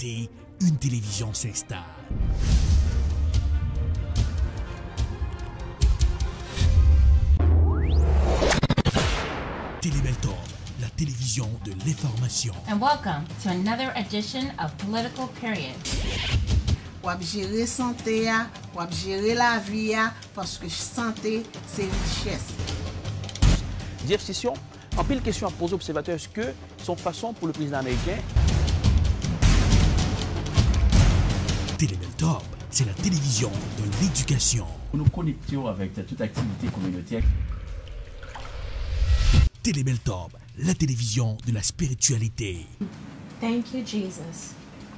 côté, une télévision s'installe. Télébeltorbe, la télévision de l'information. And welcome to another edition of Political Period. Wap gérer santé, wap gérer la vie, parce que santé, c'est richesse. Diversion, en pile question à poser aux observateurs, est-ce que son façon pour le président américain? Télébeltorbe, c'est la télévision de l'éducation. Nous nous connections avec toute activité communautaire. Télébeltorbe, la télévision de la spiritualité. Thank you, Jesus,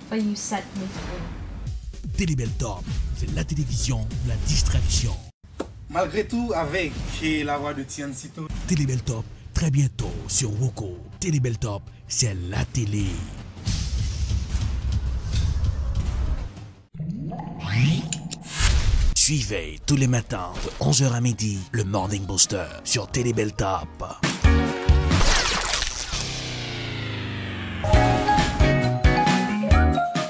for you set me free. Télébeltorbe, c'est la télévision de la distraction. Malgré tout, avec chez la voix de Tian Sito. Télébeltorbe, très bientôt sur Woko. Télébeltorbe, c'est la télé. Suivez tous les matins de 11h à midi le Morning Booster sur Télébeltorbe.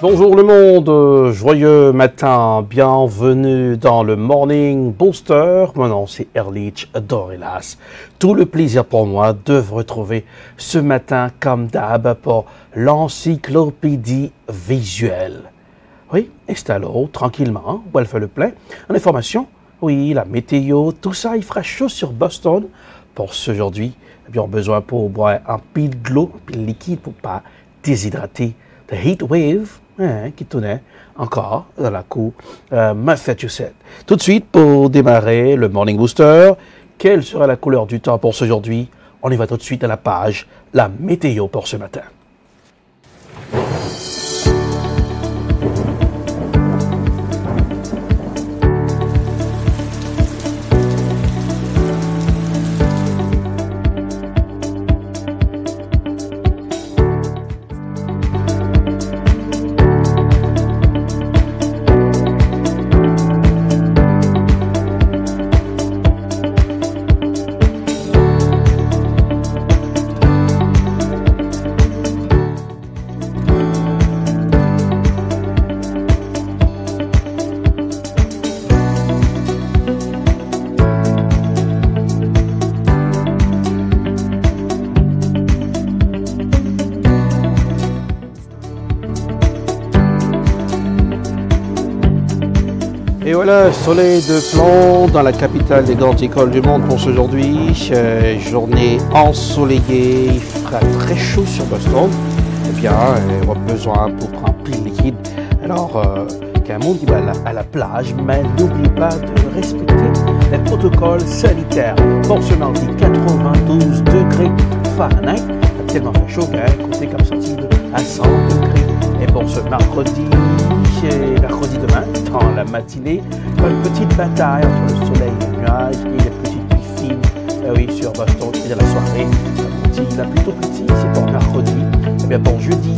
Bonjour le monde, joyeux matin, bienvenue dans le Morning Booster. Mon nom c'est Erlich Dorelas. Tout le plaisir pour moi de vous retrouver ce matin comme d'hab pour l'encyclopédie visuelle. Oui, installons tranquillement, où elle fait le plein. En information, oui, la météo, tout ça, il fera chaud sur Boston. Pour ce aujourd'hui, on a besoin pour boire un pile de l'eau, un pile liquide pour pas déshydrater. The heat wave, qui tournait encore dans la cour Massachusetts. Tout de suite, pour démarrer le Morning Booster, quelle sera la couleur du temps pour ce aujourd'hui? On y va tout de suite à la page, la météo pour ce matin. Et voilà, soleil de plomb dans la capitale des grandes écoles du monde pour ce aujourd'hui. Journée ensoleillée, il fera très chaud sur Boston. Eh bien, on a besoin pour prendre pile liquide. Alors, qu'un monde qui va à la plage, mais n'oublie pas de respecter les protocoles sanitaires. Pour ce mardi, 92 degrés Fahrenheit. Tellement fait chaud, comptez comme sortie à 100 degrés. Et pour ce mercredi demain, dans la matinée, une petite bataille entre le soleil et le nuage et les petites pluies fines, oui, sur Boston et dans la soirée. La plutôt petite, c'est pour mercredi. Et bien pour jeudi,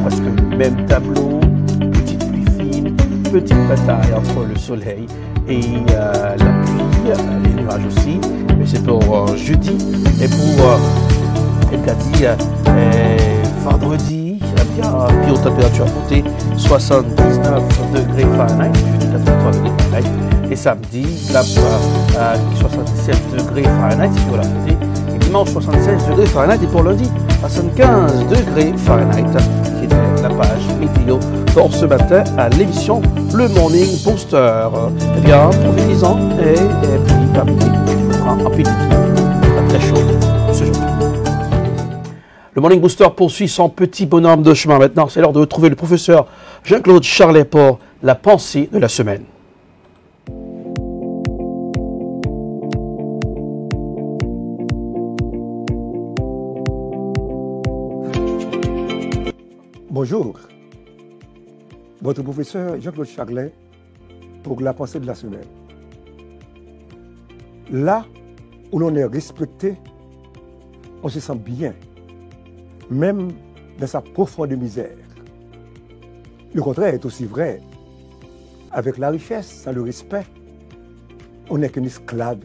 presque le même tableau, petite pluie fine, petite bataille entre le soleil et la pluie, les nuages aussi. Mais c'est pour jeudi. Et pour vendredi, puis aux températures montées, 79 degrés Fahrenheit, jeudi 83 degrés Fahrenheit, et samedi, 77 degrés Fahrenheit, c'est pour la montée, et dimanche 76 degrés Fahrenheit, et pour lundi, 75 degrés Fahrenheit, qui était la page météo pour ce matin à l'émission Le Morning Booster. Eh bien, profitez-en, et puis terminez, un peu très chaud ce jour. Le Morning Booster poursuit son petit bonhomme de chemin. Maintenant, c'est l'heure de retrouver le professeur Jean-Claude Charlet pour la pensée de la semaine. Bonjour, votre professeur Jean-Claude Charlet pour la pensée de la semaine. Là où l'on est respecté, on se sent bien, même dans sa profonde misère. Le contraire est aussi vrai. Avec la richesse, sans le respect, on n'est qu'un esclave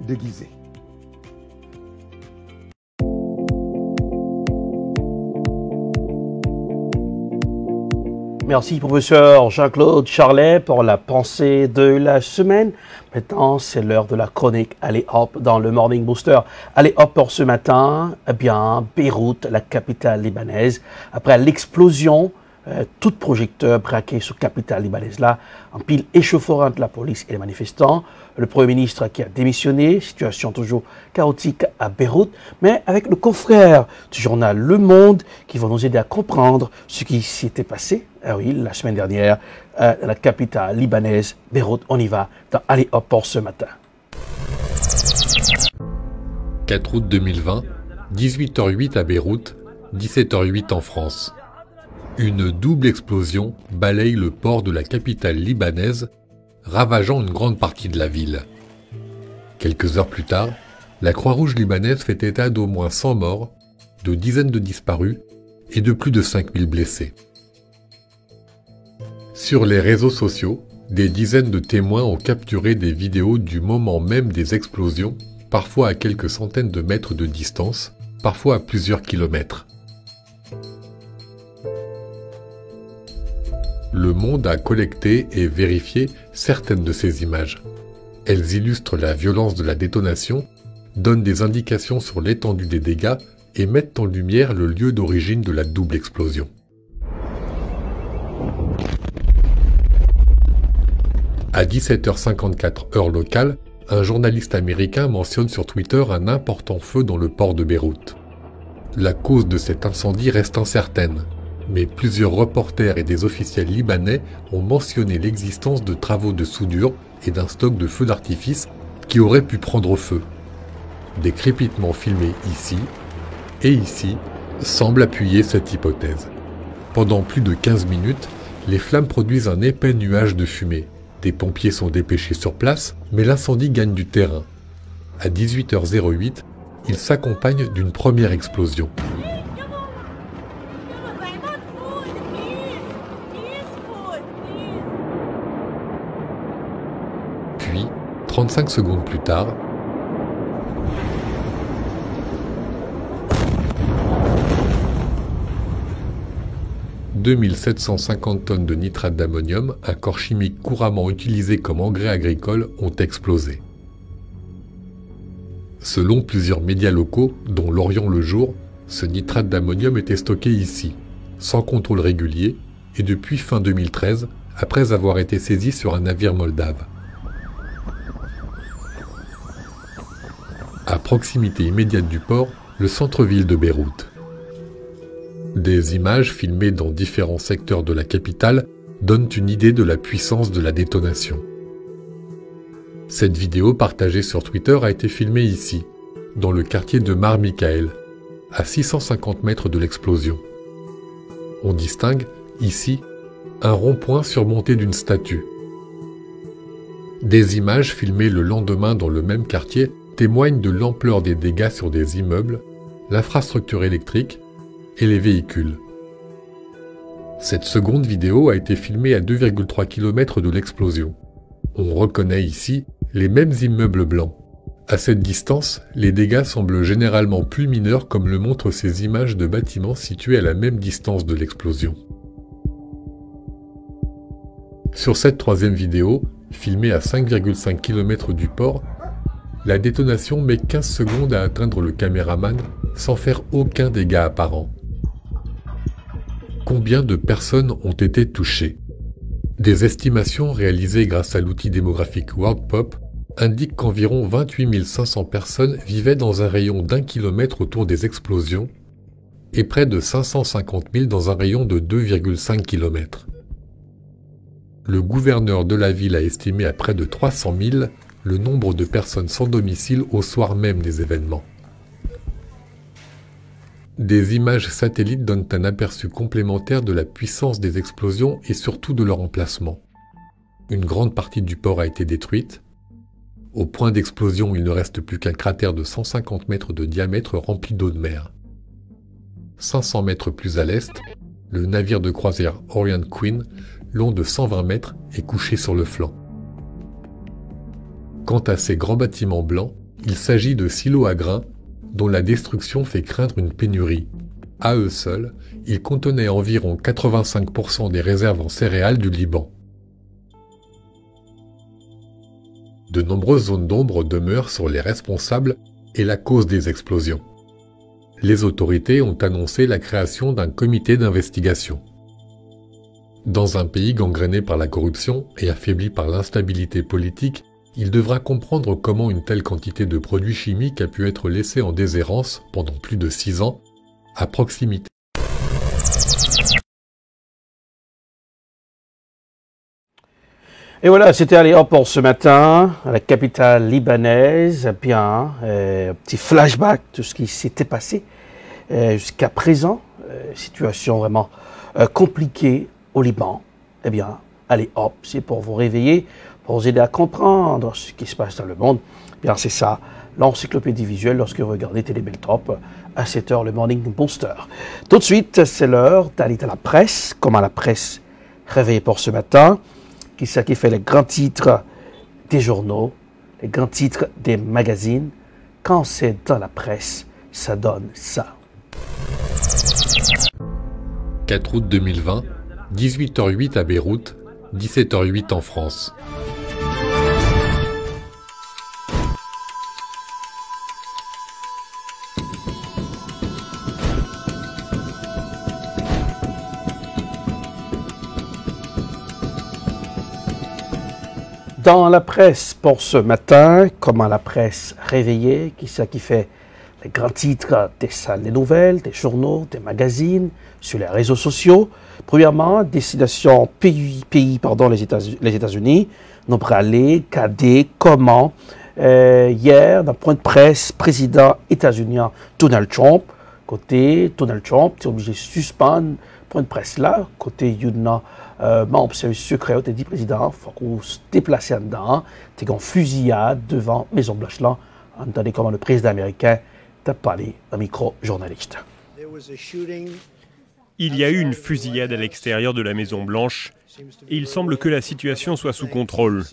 déguisé. Merci professeur Jean-Claude Charlet pour la pensée de la semaine. Maintenant, c'est l'heure de la chronique Allez hop dans le Morning Booster. Allez hop pour ce matin, eh bien, Beyrouth, la capitale libanaise, après l'explosion, tout projecteur braqué sur la capitale libanaise là, en pile échauffourée entre la police et les manifestants. Le Premier ministre qui a démissionné, situation toujours chaotique à Beyrouth, mais avec le confrère du journal Le Monde qui va nous aider à comprendre ce qui s'était passé, oui, la semaine dernière, dans la capitale libanaise, Beyrouth. On y va dans Allez hop pour ce matin. 4 août 2020, 18h08 à Beyrouth, 17h08 en France. Une double explosion balaye le port de la capitale libanaise, ravageant une grande partie de la ville. Quelques heures plus tard, la Croix-Rouge libanaise fait état d'au moins 100 morts, de dizaines de disparus et de plus de 5000 blessés. Sur les réseaux sociaux, des dizaines de témoins ont capturé des vidéos du moment même des explosions, parfois à quelques centaines de mètres de distance, parfois à plusieurs kilomètres. Le Monde a collecté et vérifié certaines de ces images. Elles illustrent la violence de la détonation, donnent des indications sur l'étendue des dégâts et mettent en lumière le lieu d'origine de la double explosion. À 17h54 heure locale, un journaliste américain mentionne sur Twitter un important feu dans le port de Beyrouth. La cause de cet incendie reste incertaine, mais plusieurs reporters et des officiels libanais ont mentionné l'existence de travaux de soudure et d'un stock de feux d'artifice qui auraient pu prendre feu. Des crépitements filmés ici et ici semblent appuyer cette hypothèse. Pendant plus de 15 minutes, les flammes produisent un épais nuage de fumée. Des pompiers sont dépêchés sur place, mais l'incendie gagne du terrain. À 18h08, il s'accompagne d'une première explosion. Puis, 35 secondes plus tard, « 2750 tonnes de nitrate d'ammonium, un corps chimique couramment utilisé comme engrais agricole, ont explosé. » Selon plusieurs médias locaux, dont l'Orient le Jour, ce nitrate d'ammonium était stocké ici, sans contrôle régulier, et depuis fin 2013, après avoir été saisi sur un navire moldave. À proximité immédiate du port, le centre-ville de Beyrouth. Des images filmées dans différents secteurs de la capitale donnent une idée de la puissance de la détonation. Cette vidéo partagée sur Twitter a été filmée ici, dans le quartier de Mar Michael, à 650 mètres de l'explosion. On distingue, ici, un rond-point surmonté d'une statue. Des images filmées le lendemain dans le même quartier témoignent de l'ampleur des dégâts sur des immeubles, l'infrastructure électrique et les véhicules. Cette seconde vidéo a été filmée à 2,3 km de l'explosion. On reconnaît ici les mêmes immeubles blancs. À cette distance, les dégâts semblent généralement plus mineurs comme le montrent ces images de bâtiments situés à la même distance de l'explosion. Sur cette troisième vidéo, filmée à 5,5 km du port, la détonation met 15 secondes à atteindre le caméraman sans faire aucun dégât apparent. Combien de personnes ont été touchées? Des estimations réalisées grâce à l'outil démographique WorldPop indiquent qu'environ 28 500 personnes vivaient dans un rayon d'1 km autour des explosions et près de 550 000 dans un rayon de 2,5 km. Le gouverneur de la ville a estimé à près de 300 000 le nombre de personnes sans domicile au soir même des événements. Des images satellites donnent un aperçu complémentaire de la puissance des explosions et surtout de leur emplacement. Une grande partie du port a été détruite. Au point d'explosion, il ne reste plus qu'un cratère de 150 mètres de diamètre rempli d'eau de mer. 500 mètres plus à l'est, le navire de croisière Orient Queen, long de 120 mètres, est couché sur le flanc. Quant à ces grands bâtiments blancs, il s'agit de silos à grains dont la destruction fait craindre une pénurie. À eux seuls, ils contenaient environ 85% des réserves en céréales du Liban. De nombreuses zones d'ombre demeurent sur les responsables et la cause des explosions. Les autorités ont annoncé la création d'un comité d'investigation. Dans un pays gangréné par la corruption et affaibli par l'instabilité politique, il devra comprendre comment une telle quantité de produits chimiques a pu être laissée en déshérence pendant plus de 6 ans, à proximité. Et voilà, c'était allez hop pour ce matin, à la capitale libanaise. Bien, petit flashback de ce qui s'était passé jusqu'à présent. Situation vraiment compliquée au Liban. Eh bien, allez hop, c'est pour vous réveiller, pour vous aider à comprendre ce qui se passe dans le monde. Bien, c'est ça, l'encyclopédie visuelle lorsque vous regardez Télébeltop à 7h, le Morning Booster. Tout de suite, c'est l'heure d'aller à la presse. Comment la presse réveillée pour ce matin? Qui c'est qui fait les grands titres des journaux, les grands titres des magazines? Quand c'est dans la presse, ça donne ça. 4 août 2020, 18h08 à Beyrouth, 17h08 en France. Dans la presse pour ce matin, comment la presse réveillée, qui c'est qui fait les grands titres des salles des nouvelles, des journaux, des magazines, sur les réseaux sociaux. Premièrement, destination les États-Unis, nous parlé, KD, comment, hier, dans le point de presse, président états-unien Donald Trump, côté Donald Trump, tu es obligé de suspendre point de presse là, côté Yudna, membre service secret, tu dit président, il faut qu'on se déplace dedans, tu es en fusillade devant Maison Blanche là, entendez comment le président américain t'a parlé un micro-journaliste. Il y a eu une fusillade à l'extérieur de la Maison Blanche et il semble que la situation soit sous contrôle.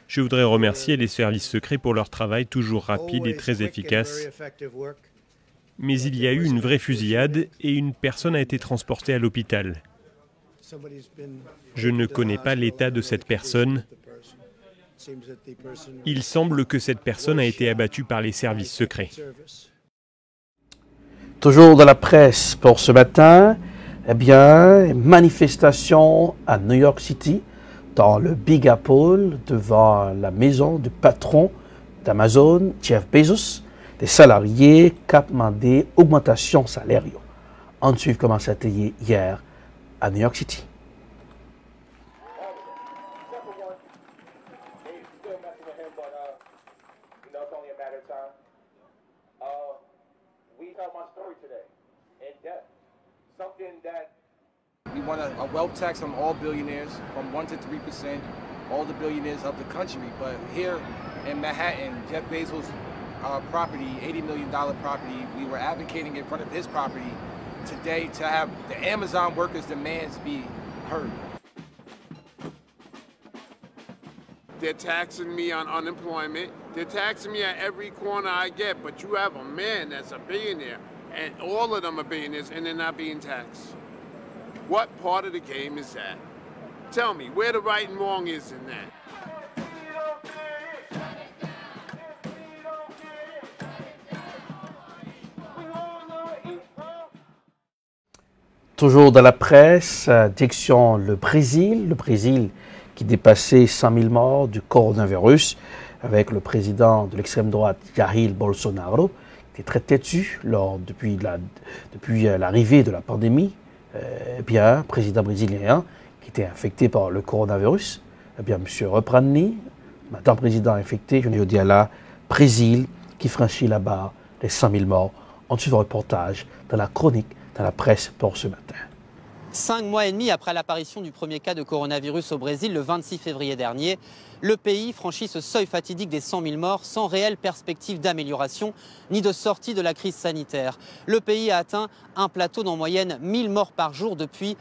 Je voudrais remercier les services secrets pour leur travail toujours rapide et très efficace. Mais il y a eu une vraie fusillade et une personne a été transportée à l'hôpital. Je ne connais pas l'état de cette personne. Il semble que cette personne a été abattue par les services secrets. Toujours dans la presse pour ce matin, eh bien, manifestation à New York City, dans le Big Apple, devant la maison du patron d'Amazon, Jeff Bezos. Des salariés qui ont demandé augmentation salariale. On suit comment ça a été hier à New York City. We want a wealth tax on all billionaires from 1 to 3%, all the billionaires of the country. But here in Manhattan, Jeff Bezos' property, $80 million property, we were advocating in front of his property today to have the Amazon workers' demands be heard. They're taxing me on unemployment. They're taxing me at every corner I get, but you have a man that's a billionaire, and all of them are billionaires, and they're not being taxed. What part of the game is that? Tell me, where the right and wrong is in that? Toujours dans la presse, direction le Brésil qui dépassait 100 000 morts du coronavirus, avec le président de l'extrême droite Jair Bolsonaro, qui était très têtu depuis l'arrivée de la pandémie. Bien, président brésilien qui était infecté par le coronavirus. Eh bien, M. Reprani, madame président infecté, je l'ai dit à la Brésil, qui franchit la barre des 100 000 morts. On suit le reportage dans la chronique, dans la presse pour ce matin. 5 mois et demi après l'apparition du premier cas de coronavirus au Brésil, le 26 février dernier, le pays franchit ce seuil fatidique des 100 000 morts sans réelle perspective d'amélioration ni de sortie de la crise sanitaire. Le pays a atteint un plateau d'en moyenne 1000 morts par jour depuis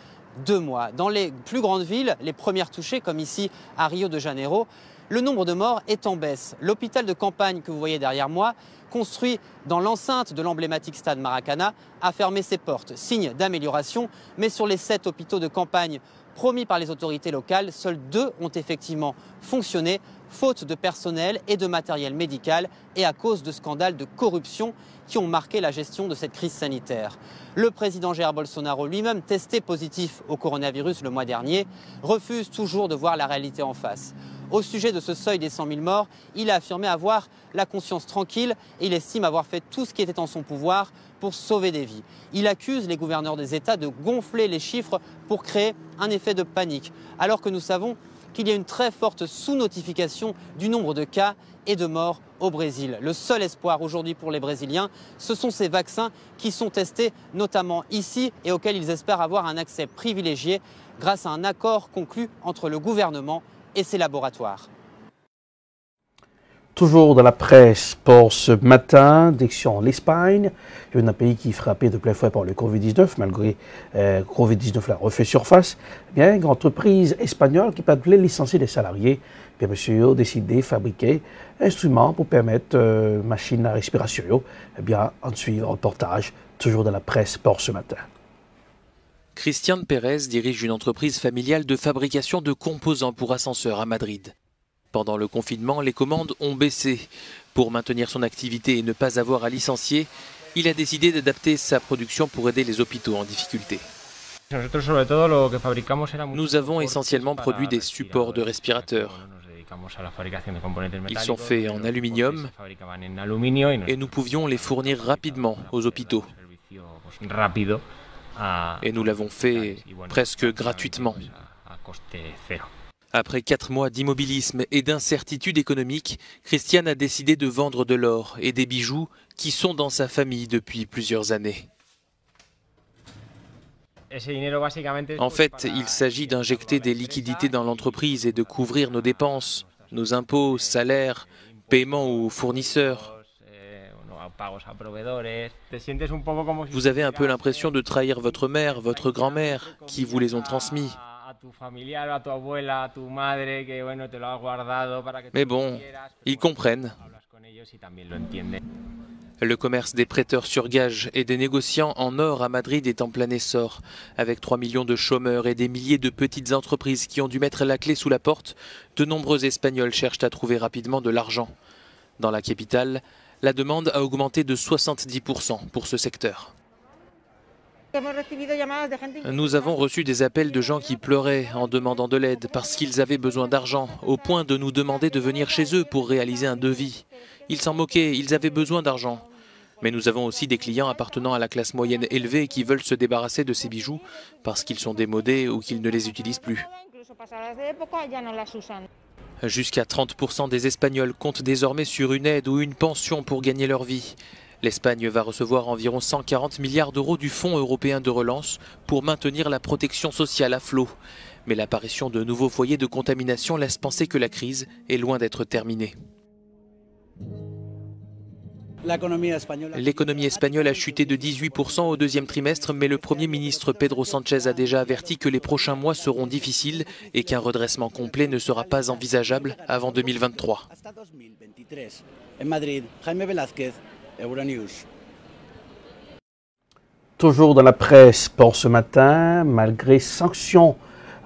2 mois. Dans les plus grandes villes, les premières touchées, comme ici à Rio de Janeiro, le nombre de morts est en baisse. L'hôpital de campagne que vous voyez derrière moi, construit dans l'enceinte de l'emblématique stade Maracana, a fermé ses portes. Signe d'amélioration, mais sur les 7 hôpitaux de campagne promis par les autorités locales, seuls 2 ont effectivement fonctionné, faute de personnel et de matériel médical et à cause de scandales de corruption qui ont marqué la gestion de cette crise sanitaire. Le président Jair Bolsonaro lui-même, testé positif au coronavirus le mois dernier, refuse toujours de voir la réalité en face. Au sujet de ce seuil des 100 000 morts, il a affirmé avoir la conscience tranquille et il estime avoir fait tout ce qui était en son pouvoir pour sauver des vies. Il accuse les gouverneurs des États de gonfler les chiffres pour créer un effet de panique, alors que nous savons qu'il y a une très forte sous-notification du nombre de cas et de morts au Brésil. Le seul espoir aujourd'hui pour les Brésiliens, ce sont ces vaccins qui sont testés notamment ici et auxquels ils espèrent avoir un accès privilégié grâce à un accord conclu entre le gouvernement et ses laboratoires. Toujours dans la presse pour ce matin, direction l'Espagne, un pays qui est frappé de plein fouet par le Covid-19, malgré Covid-19 l'a refait surface. Bien, une entreprise espagnole qui peut licencier des salariés, bien monsieur a décidé de fabriquer un instrument pour permettre machine à respiration. Eh bien, on suit le reportage, toujours dans la presse pour ce matin. Cristian Pérez dirige une entreprise familiale de fabrication de composants pour ascenseurs à Madrid. Pendant le confinement, les commandes ont baissé. Pour maintenir son activité et ne pas avoir à licencier, il a décidé d'adapter sa production pour aider les hôpitaux en difficulté. Nous avons essentiellement produit des supports de respirateurs. Ils sont faits en aluminium et nous pouvions les fournir rapidement aux hôpitaux. Et nous l'avons fait presque gratuitement. Après 4 mois d'immobilisme et d'incertitude économique, Cristian a décidé de vendre de l'or et des bijoux qui sont dans sa famille depuis plusieurs années. En fait, il s'agit d'injecter des liquidités dans l'entreprise et de couvrir nos dépenses, nos impôts, salaires, paiements aux fournisseurs. Vous avez un peu l'impression de trahir votre mère, votre grand-mère, qui vous les ont transmis. Mais bon, ils comprennent. Le commerce des prêteurs sur gage et des négociants en or à Madrid est en plein essor. Avec 3 millions de chômeurs et des milliers de petites entreprises qui ont dû mettre la clé sous la porte, de nombreux Espagnols cherchent à trouver rapidement de l'argent. Dans la capitale, la demande a augmenté de 70% pour ce secteur. Nous avons reçu des appels de gens qui pleuraient en demandant de l'aide parce qu'ils avaient besoin d'argent, au point de nous demander de venir chez eux pour réaliser un devis. Ils s'en moquaient, ils avaient besoin d'argent. Mais nous avons aussi des clients appartenant à la classe moyenne élevée qui veulent se débarrasser de ces bijoux parce qu'ils sont démodés ou qu'ils ne les utilisent plus. Jusqu'à 30% des Espagnols comptent désormais sur une aide ou une pension pour gagner leur vie. L'Espagne va recevoir environ 140 milliards d'euros du Fonds européen de relance pour maintenir la protection sociale à flot. Mais l'apparition de nouveaux foyers de contamination laisse penser que la crise est loin d'être terminée. L'économie espagnole a chuté de 18% au deuxième trimestre, mais le Premier ministre Pedro Sánchez a déjà averti que les prochains mois seront difficiles et qu'un redressement complet ne sera pas envisageable avant 2023. Toujours dans la presse pour ce matin, malgré sanctions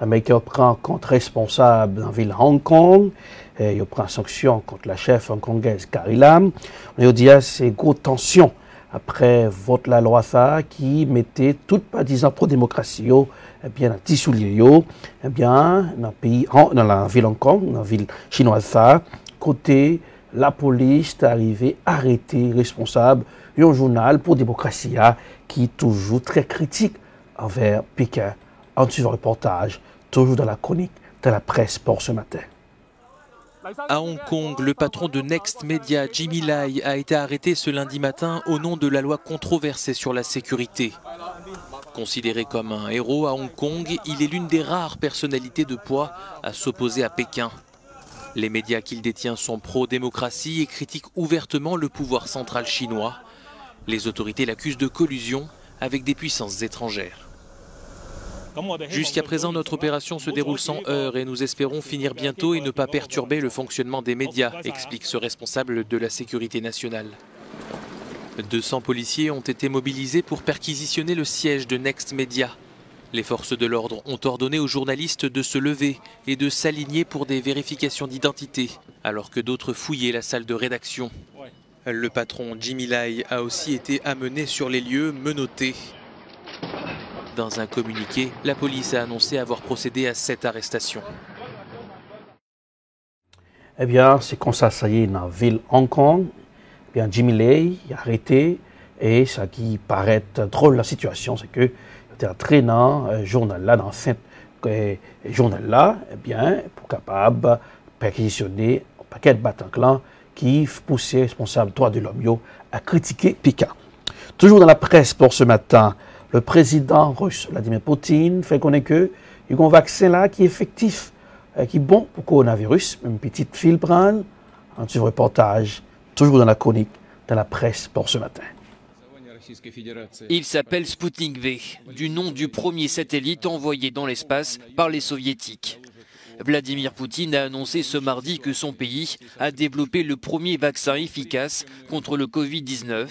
américaines prend contre responsable dans la ville de Hong Kong, et il prend sanctions contre la chef hongkongaise Carrie Lam. On a dit à ces grosses tensions après vote la loi ça qui mettait toute partisan pro-démocratie eh bien dans souliers eh bien dans pays dans la ville de Hong Kong, dans la ville chinoise ça, côté la police est arrivée à arrêter responsable d'un journal pour démocratie qui est toujours très critique envers Pékin. En suivant le reportage, toujours dans la chronique de la presse pour ce matin. À Hong Kong, le patron de Next Media, Jimmy Lai, a été arrêté ce lundi matin au nom de la loi controversée sur la sécurité. Considéré comme un héros à Hong Kong, il est l'une des rares personnalités de poids à s'opposer à Pékin. Les médias qu'il détient sont pro-démocratie et critiquent ouvertement le pouvoir central chinois. Les autorités l'accusent de collusion avec des puissances étrangères. Jusqu'à présent, notre opération se déroule sans heurts et nous espérons finir bientôt et ne pas perturber le fonctionnement des médias, explique ce responsable de la sécurité nationale. 200 policiers ont été mobilisés pour perquisitionner le siège de Next Media. Les forces de l'ordre ont ordonné aux journalistes de se lever et de s'aligner pour des vérifications d'identité, alors que d'autres fouillaient la salle de rédaction. Le patron Jimmy Lai a aussi été amené sur les lieux, menotté. Dans un communiqué, la police a annoncé avoir procédé à 7 arrestations. Eh bien, c'est comme ça y est, dans la ville Hong Kong. Eh bien, Jimmy Lai est arrêté et ce qui paraît drôle la situation, c'est que il était entré dans le journal là, dans le fin journal là, eh bien, pour capable perquisitionner un paquet de Bataclan qui poussait responsable droit de l'homme à critiquer Pékin. Toujours dans la presse pour ce matin, le président russe Vladimir Poutine fait connaître qu'il y a un vaccin là qui est effectif, qui est bon pour le coronavirus. Une petite file prendre, un petit reportage, toujours dans la chronique, dans la presse pour ce matin. Il s'appelle Sputnik V, du nom du premier satellite envoyé dans l'espace par les soviétiques. Vladimir Poutine a annoncé ce mardi que son pays a développé le premier vaccin efficace contre le Covid-19,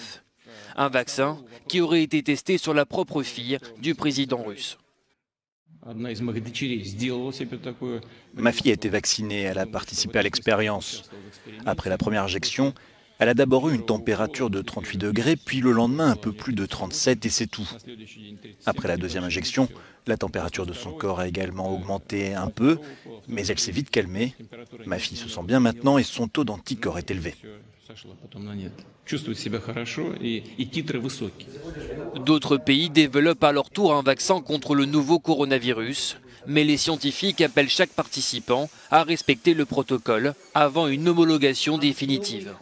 un vaccin qui aurait été testé sur la propre fille du président russe. Ma fille a été vaccinée, elle a participé à l'expérience. Après la première injection, elle a d'abord eu une température de 38 degrés, puis le lendemain un peu plus de 37 et c'est tout. Après la deuxième injection, la température de son corps a également augmenté un peu, mais elle s'est vite calmée. Ma fille se sent bien maintenant et son taux d'anticorps est élevé. D'autres pays développent à leur tour un vaccin contre le nouveau coronavirus, mais les scientifiques appellent chaque participant à respecter le protocole avant une homologation définitive.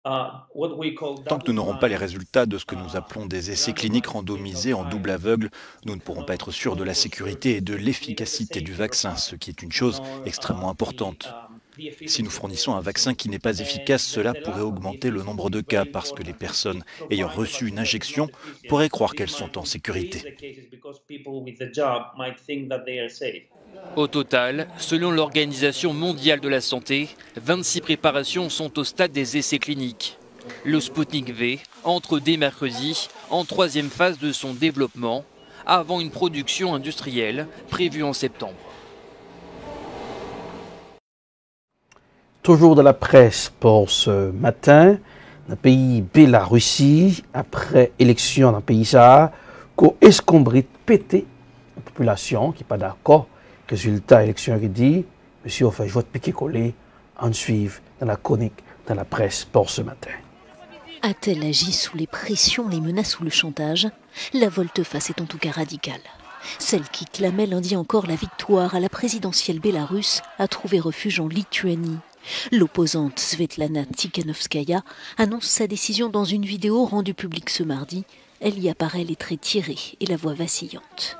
Tant que nous n'aurons pas les résultats de ce que nous appelons des essais cliniques randomisés en double aveugle, nous ne pourrons pas être sûrs de la sécurité et de l'efficacité du vaccin, ce qui est une chose extrêmement importante. Si nous fournissons un vaccin qui n'est pas efficace, cela pourrait augmenter le nombre de cas parce que les personnes ayant reçu une injection pourraient croire qu'elles sont en sécurité. Au total, selon l'Organisation mondiale de la santé, 26 préparations sont au stade des essais cliniques. Le Sputnik V entre dès mercredi en 3e phase de son développement, avant une production industrielle prévue en septembre. Toujours de la presse pour ce matin, dans le pays Bélarussie, après élection dans le pays ça, qu'on escombrite pété la population qui n'est pas d'accord. Résultat élection qui dit, monsieur, on fait jouer de piquer-coller, en suivre dans la chronique, dans la presse pour ce matin. A-t-elle agi sous les pressions, les menaces ou le chantage? La volte-face est en tout cas radicale. Celle qui clamait lundi encore la victoire à la présidentielle bélarusse a trouvé refuge en Lituanie. L'opposante Svetlana Tikhanovskaya annonce sa décision dans une vidéo rendue publique ce mardi. Elle y apparaît les traits tirés et la voix vacillante.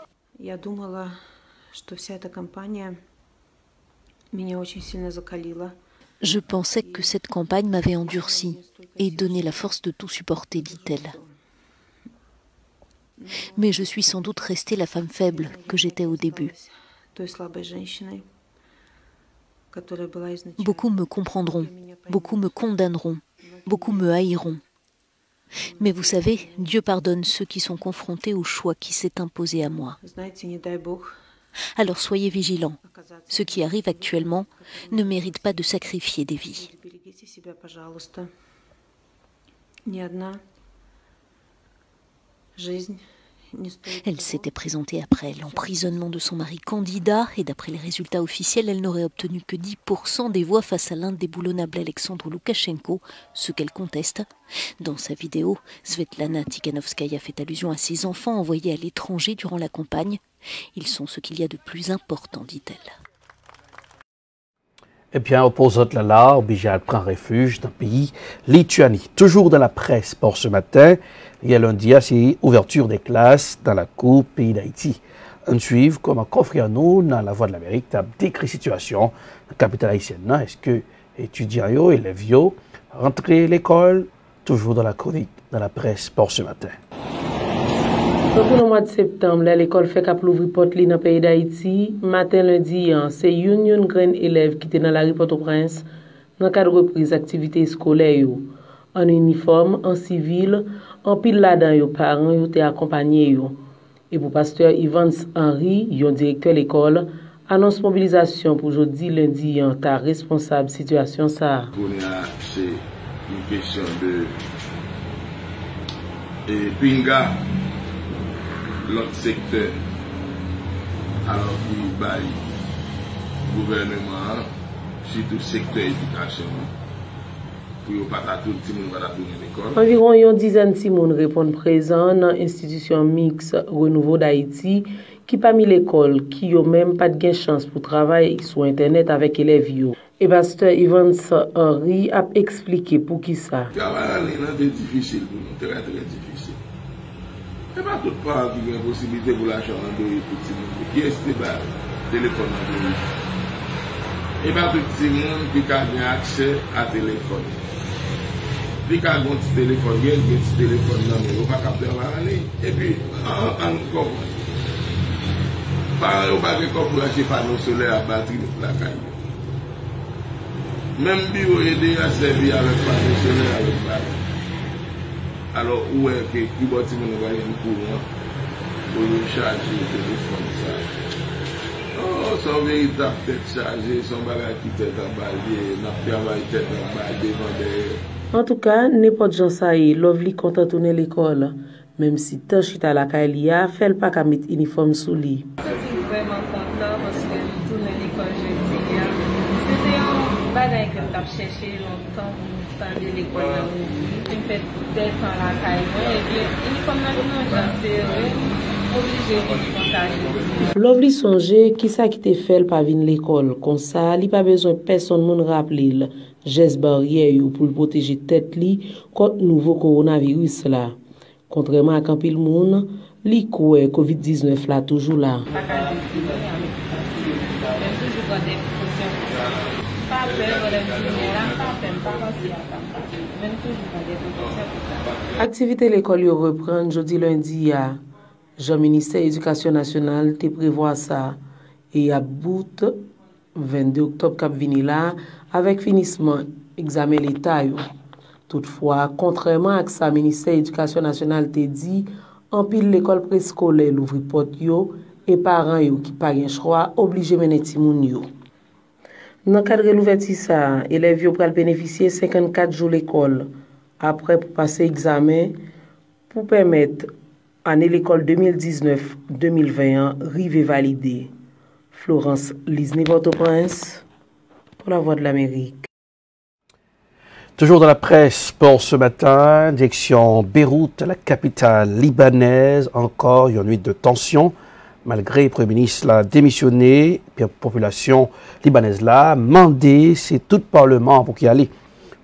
Je pensais que cette campagne m'avait endurci et donné la force de tout supporter, dit-elle. Mais je suis sans doute restée la femme faible que j'étais au début. Beaucoup me comprendront, beaucoup me condamneront, beaucoup me haïront. Mais vous savez, Dieu pardonne ceux qui sont confrontés au choix qui s'est imposé à moi. Alors soyez vigilants. Ce qui arrive actuellement ne mérite pas de sacrifier des vies. Elle s'était présentée après l'emprisonnement de son mari candidat et d'après les résultats officiels, elle n'aurait obtenu que 10% des voix face à l'indéboulonnable Alexandre Loukachenko, ce qu'elle conteste. Dans sa vidéo, Svetlana Tikhanovskaya fait allusion à ses enfants envoyés à l'étranger durant la campagne. Ils sont ce qu'il y a de plus important, dit-elle. Eh bien, opposante là, obligée à prendre refuge dans le pays Lituanie. Toujours dans la presse pour ce matin, il y a lundi, c'est ouverture des classes dans la cour pays d'Haïti. On suit comme un confrère nous dans la Voix de l'Amérique, tu as décrit la situation dans la capitale haïtienne. Est-ce que étudiants, élèves, rentrent à l'école? Toujours dans la chronique, dans la presse pour ce matin. Pour le mois de septembre, l'école fait qu'à l'ouvrir porte dans le pays d'Haïti. Matin lundi, c'est une grande élève qui était dans la rue Port-au-Prince dans le cadre de reprise d'activités scolaires. En uniforme, en civil, en pile là-dedans, les parents étaient accompagnés. Et pour pasteur Evans Henry, directeur de l'école, annonce mobilisation pour aujourd'hui lundi en ta responsable situation ça. C'est une question de pinga l'autre secteur alors qu'il baille gouvernement surtout secteur éducation pour pas tout le monde va tourner l'école. Environ une dizaine de monde répondent présent dans l'institution mixte Renouveau d'Haïti qui parmi l'école qui ont même pas de chance pour travailler sur internet avec élèves yo. Et pasteur Evans Henry a expliqué pour qui ça. C'est difficile pour nous, très difficile. Et pas tout parent qui a une possibilité pour l'achat Android pour tout le monde. Qui est-ce qui a téléphone Android? Et pas tout le monde qui a accès à téléphone. Puis quand on a un petit téléphone, il y a un petit téléphone là, mais on va pas capter la année. Et puis, encore. Par exemple, on ne peut pas brancher panneau solaire à batterie de la caille. Même bureau est déjà servi avec panneau solaire avec batterie. Alors, où est-ce que le bâtiment va y avoir un courant pour recharger le téléphone? Oh, son véritable tête chargée, son bagage qui tête emballé, notre travail tête emballé devant derrière. En tout cas, n'importe gens ça y est, Lovely content de tourner l'école. Même si tant chita la Kailia, fait pas qu'à mettre uniforme sous lit. Je suis vraiment content parce que tourner l'école jeudi, c'était un bagage que j'ai cherché longtemps pour faire l'école. Je me fais d'être en la Kailia et bien, uniforme maintenant, j'en sais obligé de partager. Lovely songe qui ça qui te fait pas venir l'école comme ça, il pas besoin personne moun rappeler geste barrière pour protéger tête li contre nouveau coronavirus là. Contrairement à quand pile monde, li quoi Covid-19 là toujours là. Activité l'école yo reprend jeudi lundi à Jean ministère éducation nationale te prévoit ça et à bout 22 octobre cap vini là avec finissement examen l'état yo. Toutefois, contrairement à ça ministère éducation nationale te dit en pile l'école préscolaire l'ouvrir porte yo et parents yo qui pas gen choix obligé mener ti moun yo. Dans cadre de l'ouverture ça, élèves yo pral bénéficier 54 jours l'école après pour passer examen pour permettre année l'école 2019-2021 rive validée. Florence Lisney Port-au-Prince pour la Voix de l'Amérique. Toujours dans la presse pour ce matin, direction Beyrouth, la capitale libanaise, encore une nuit de tension. Malgré le Premier ministre l'a démissionné, la population libanaise l'a mandé, c'est tout le Parlement pour y aller.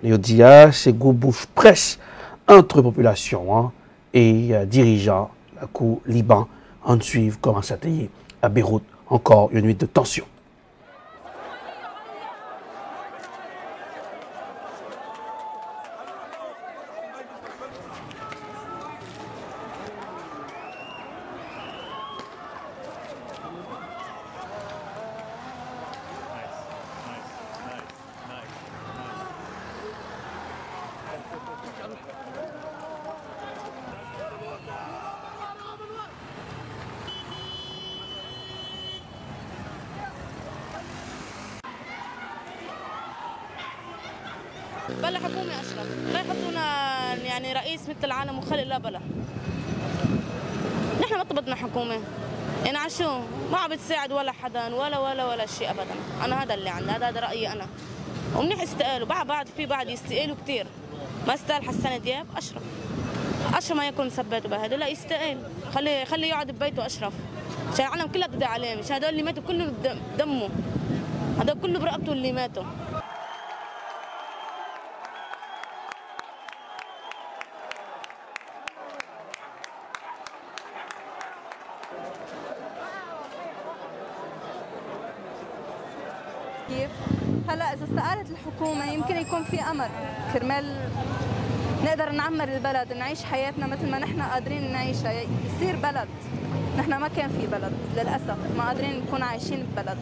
Les dia, c'est go bouche presse entre population et dirigeants la cour Liban en suivre comment ça t'est à Beyrouth, encore une nuit de tension. بلا حكومي اشرف لا يحطونا يعني رئيس مثل العالم وخلي لا بلا نحن ما طلبنا حكومه يعني عشو ما عم بتساعد ولا حدا ولا شيء ابدا انا هذا اللي عندي هذا رايي انا ومنيح استقالوا بعد يستقالوا كثير ما استقال حسن دياب اشرف ما يكون مثبت بهذا لا يستقال خلي يقعد ببيته اشرف عشان العالم كلها تدعي عليه مش هدول اللي ماتوا كله دمه هذا كله برقبته اللي ماتوا كيف؟ هلا اذا استقالت الحكومه يمكن يكون في امل كرمال نقدر نعمر البلد نعيش حياتنا مثل ما نحن قادرين نعيشها يصير بلد. نحن ما كان في بلد للأسف ما قادرين نكون عايشين ببلد.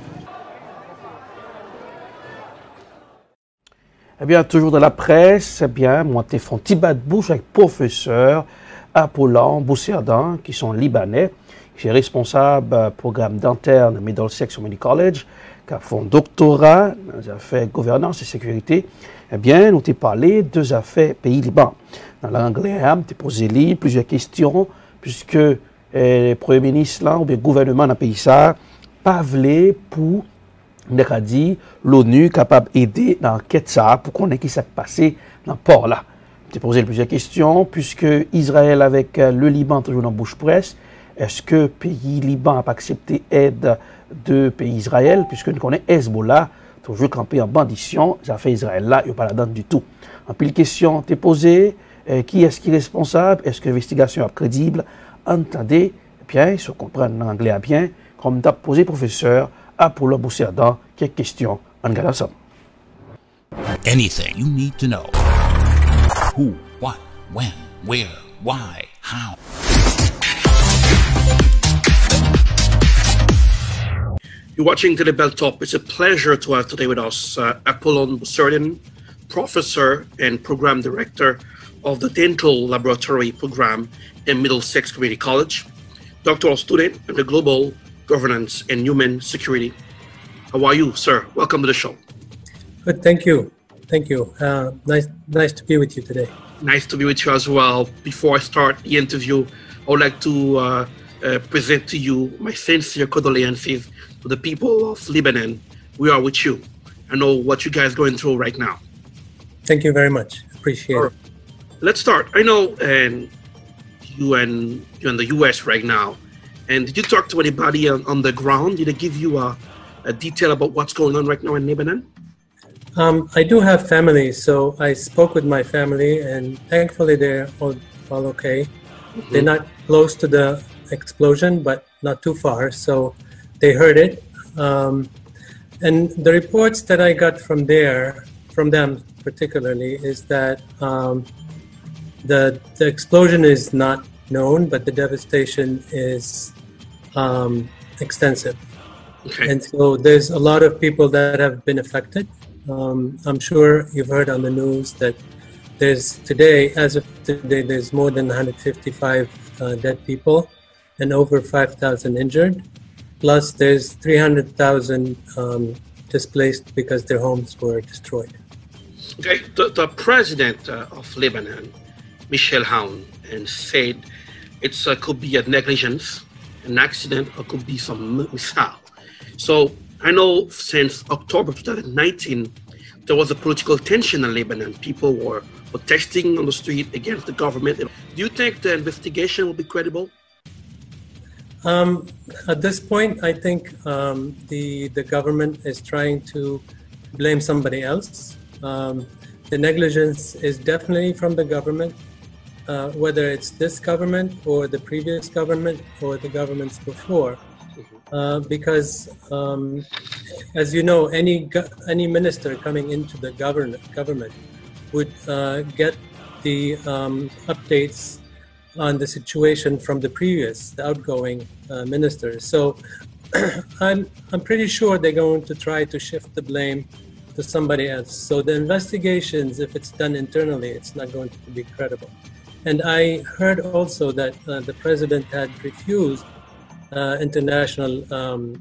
Eh bien, toujours dans la presse, eh bien, moi, t'es fait un petit bas de bouche avec professeur Apollon Bousserdan, qui sont libanais. J'ai responsable programme d'interne Middlesex Community College, qui a fait un doctorat dans les affaires gouvernance et sécurité. Eh bien, nous t'ai parlé de affaires pays Liban. Dans l'anglais, t'ai posé plusieurs questions, puisque le Premier ministre là, ou bien le gouvernement dans le pays ça, pas voulu pour dit l'ONU capable d'aider dans l'enquête ça pour qu'on ait qui s'est passé dans le port là. J'ai posé plusieurs questions, puisque Israël avec le Liban toujours dans bouche presse, est-ce que le pays Liban n'a pas accepté aide de pays Israël, puisque nous connaissons Hezbollah, toujours campé en bandition, ça fait Israël là, il n'y a pas la donne du tout. En plus, la question t'est posée, qui est-ce qui est responsable, est-ce que l'investigation est crédible, entendez, bien, il faut comprendre l'anglais bien, comme t'a posé professeur Apollon Bousserdan, quelques questions en regardant ça. Anything you need to know. Who, what, when, where, why, how. You're watching to the Belltop. It's a pleasure to have today with us Apollon Bousserdan, Professor and Program Director of the Dental Laboratory Program in Middlesex Community College, doctoral student in the Global Governance and Human Security. How are you, sir? Welcome to the show. Good, thank you. Thank you. Nice to be with you today. Nice to be with you as well. Before I start the interview, I would like to present to you my sincere condolences to the people of Lebanon. We are with you. I know what you guys are going through right now. Thank you very much. Appreciate it. Let's start. I know you're in the U.S. right now. And did you talk to anybody on the ground? Did they give you a detail about what's going on right now in Lebanon? I do have family, so I spoke with my family, and thankfully they're all okay. Mm-hmm. They're not close to the explosion, but not too far, so they heard it. And the reports that I got from them particularly, is that the explosion is not known, but the devastation is extensive. Okay. And so there's a lot of people that have been affected. I'm sure you've heard on the news that as of today, there's more than 155 dead people and over 5,000 injured. Plus there's 300,000 displaced because their homes were destroyed. Okay, the president of Lebanon, Michel Aoun, said it could be a negligence, an accident, or could be some mishap. So I know since October 2019, there was a political tension in Lebanon. People were protesting on the street against the government. Do you think the investigation will be credible? At this point, I think the government is trying to blame somebody else. The negligence is definitely from the government, whether it's this government or the previous government or the governments before. Because, as you know, any minister coming into the government would get the updates on the situation from the outgoing ministers. So I'm pretty sure they're going to try to shift the blame to somebody else. So the investigations, if it's done internally, it's not going to be credible. And I heard also that the president had refused international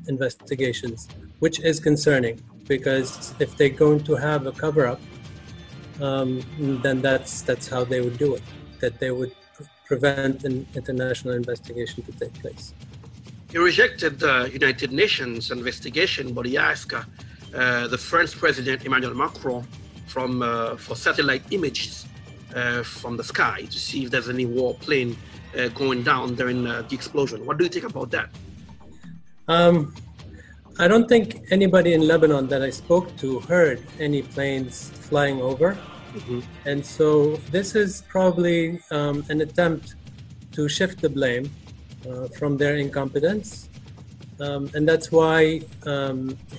investigations, which is concerning, because if they're going to have a cover-up, then that's how they would do it, that they would prevent an international investigation to take place. He rejected the United Nations investigation, but he asked the French President Emmanuel Macron for satellite images from the sky to see if there's any warplane going down during the explosion. What do you think about that? I don't think anybody in Lebanon that I spoke to heard any planes flying over. Mm-hmm. And so this is probably an attempt to shift the blame from their incompetence. And that's why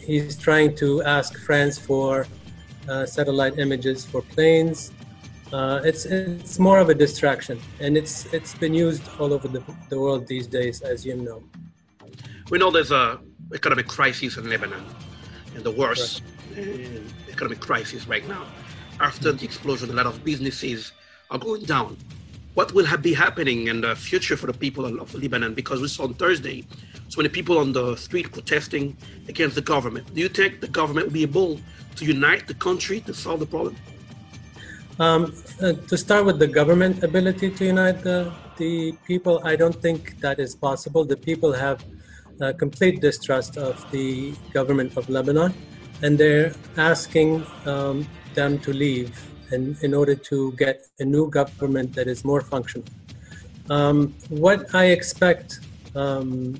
he's trying to ask France for satellite images for planes. It's more of a distraction, and it's been used all over the world these days, as you know. We know there's a economic crisis in Lebanon, and the worst economic crisis right now. After the explosion, a lot of businesses are going down. What will be happening in the future for the people of Lebanon? Because we saw on Thursday so many people on the street protesting against the government. Do you think the government will be able to unite the country to solve the problem? To start with the government ability to unite the people, I don't think that is possible. The people have complete distrust of the government of Lebanon, and they're asking them to leave in order to get a new government that is more functional. What I expect the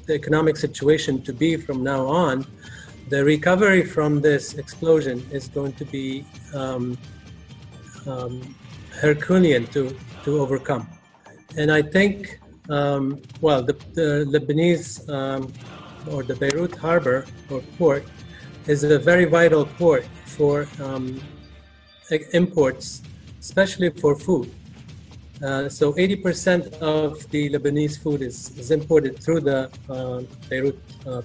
economic situation to be from now on, the recovery from this explosion is going to be Herculean to overcome. And I think, the Lebanese or the Beirut harbor or port is a very vital port for imports, especially for food. So 80% of the Lebanese food is imported through the Beirut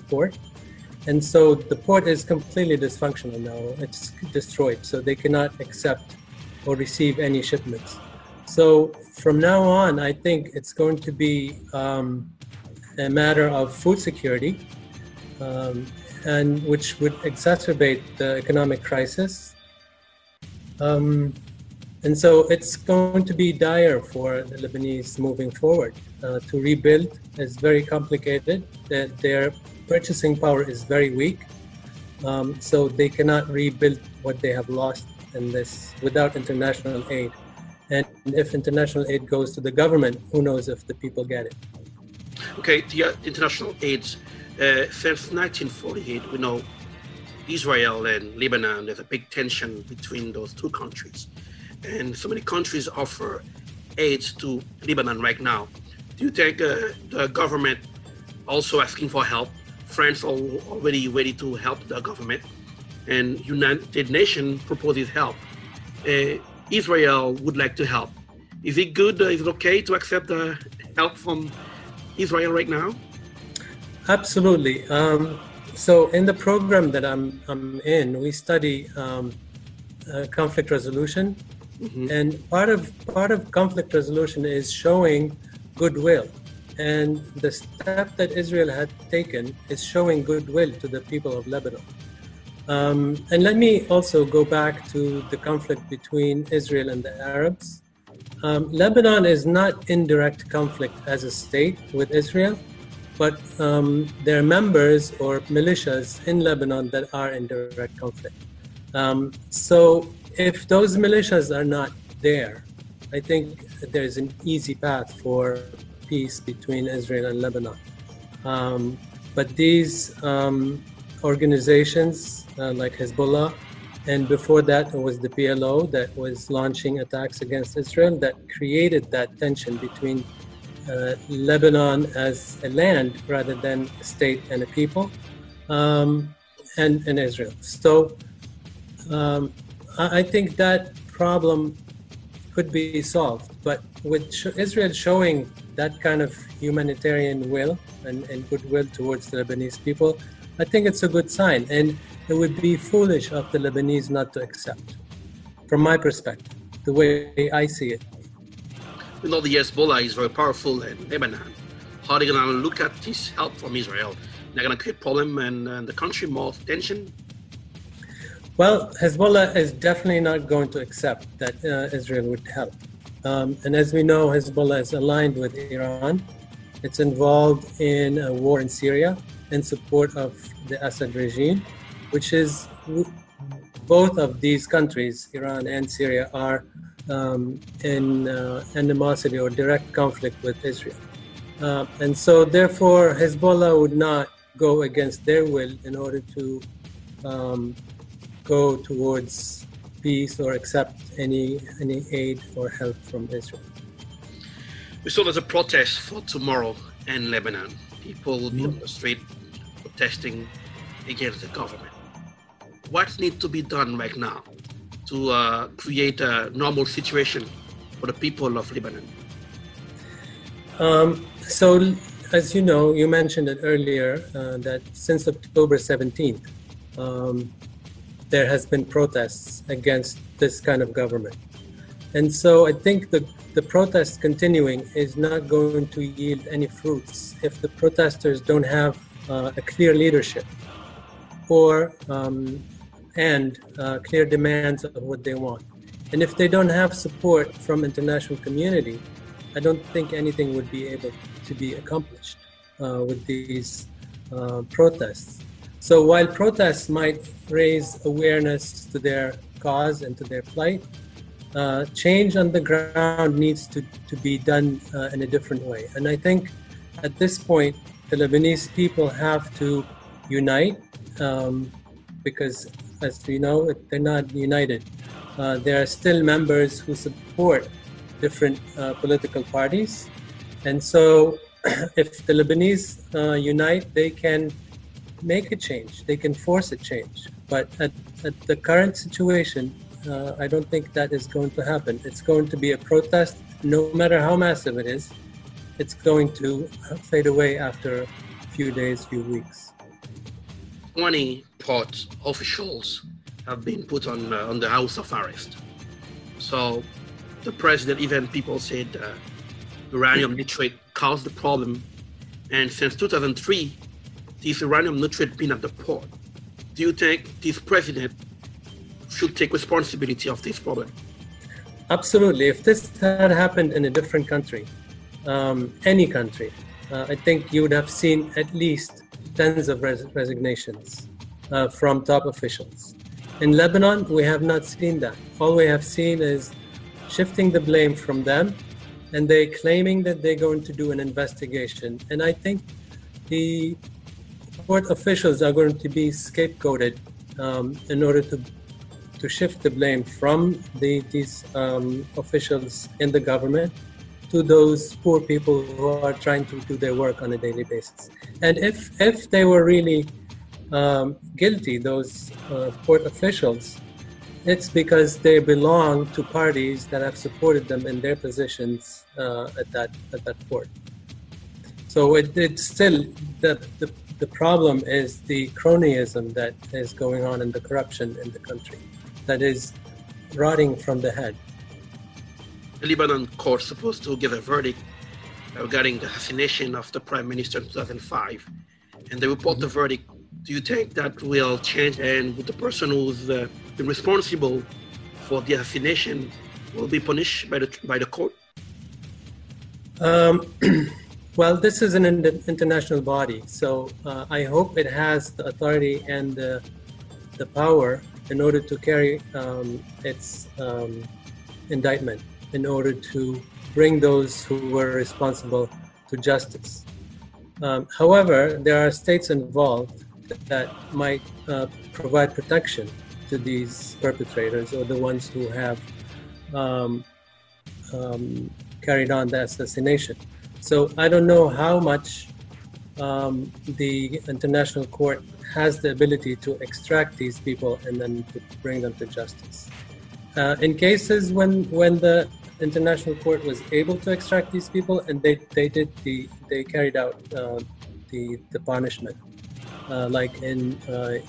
port. And so the port is completely dysfunctional now. It's destroyed, so they cannot accept or receive any shipments. So from now on, I think it's going to be a matter of food security, and which would exacerbate the economic crisis. And so it's going to be dire for the Lebanese moving forward. To rebuild is very complicated. Their purchasing power is very weak, so they cannot rebuild what they have lost in this without international aid. And if international aid goes to the government, who knows if the people get it? Okay, the international aid, since 1948, we know Israel and Lebanon, there's a big tension between those two countries. And so many countries offer aid to Lebanon right now. Do you think the government also asking for help? France already ready to help the government, and United Nations proposes help. Israel would like to help. Is it good? Is it okay to accept the help from Israel right now? Absolutely. So in the program that I'm in, we study conflict resolution, and part of conflict resolution is showing goodwill. And the step that Israel had taken is showing goodwill to the people of Lebanon. And let me also go back to the conflict between Israel and the Arabs. Lebanon is not in direct conflict as a state with Israel, but there are members or militias in Lebanon that are in direct conflict. So if those militias are not there, I think there's an easy path for peace between Israel and Lebanon. But these organizations like Hezbollah, and before that it was the PLO that was launching attacks against Israel, that created that tension between Lebanon as a land rather than a state and a people, and Israel. So I think that problem could be solved, but with Israel showing that kind of humanitarian will and goodwill towards the Lebanese people, I think it's a good sign, and it would be foolish of the Lebanese not to accept, from my perspective, the way I see it. We know the Hezbollah is very powerful in Lebanon. How are they going to look at this help from Israel? They're going to create problem and the country more tension? Well, Hezbollah is definitely not going to accept that Israel would help. And as we know, Hezbollah is aligned with Iran. It's involved in a war in Syria in support of the Assad regime, which is both of these countries, Iran and Syria, are in animosity or direct conflict with Israel. And so therefore, Hezbollah would not go against their will in order to go towards peace or accept any aid or help from Israel. We saw there's a protest for tomorrow in Lebanon. People will be on the street protesting against the government. What needs to be done right now to create a normal situation for the people of Lebanon? So, as you know, you mentioned it earlier that since October 17th, there has been protests against this kind of government. And so I think the protest continuing is not going to yield any fruits if the protesters don't have a clear leadership or and clear demands of what they want. And if they don't have support from international community, I don't think anything would be able to be accomplished with these protests. So while protests might raise awareness to their cause and to their plight, change on the ground needs to be done in a different way. And I think at this point, the Lebanese people have to unite because, as we know, they're not united. There are still members who support different political parties. And so if the Lebanese unite, they can make a change. They can force a change. But at the current situation, I don't think that is going to happen. It's going to be a protest, no matter how massive it is. It's going to fade away after a few days, few weeks. 20 port officials have been put on the house of arrest. So the president, even people said uranium nitrate caused the problem. And since 2003, this uranium nitrate been at the port. Do you think this president should take responsibility of this problem? Absolutely. If this had happened in a different country, any country, I think you would have seen at least tens of resignations from top officials. In Lebanon, we have not seen that. All we have seen is shifting the blame from them, and they claiming that they're going to do an investigation. And I think the port officials are going to be scapegoated in order to shift the blame from these officials in the government to those poor people who are trying to do their work on a daily basis. And if they were really guilty, those port officials, it's because they belong to parties that have supported them in their positions at that port. So it's still the problem is the cronyism that is going on and the corruption in the country that is rotting from the head. The Lebanon court is supposed to give a verdict regarding the assassination of the prime minister in 2005, and they report the verdict. Do you think that will change, and the person who's been responsible for the assassination will be punished by the court? Well, this is an international body, so I hope it has the authority and the power in order to carry its indictment, in order to bring those who were responsible to justice. However, there are states involved that might provide protection to these perpetrators or the ones who have carried on the assassination. So I don't know how much the international court has the ability to extract these people and then to bring them to justice. In cases when the international court was able to extract these people and they carried out the punishment, like in the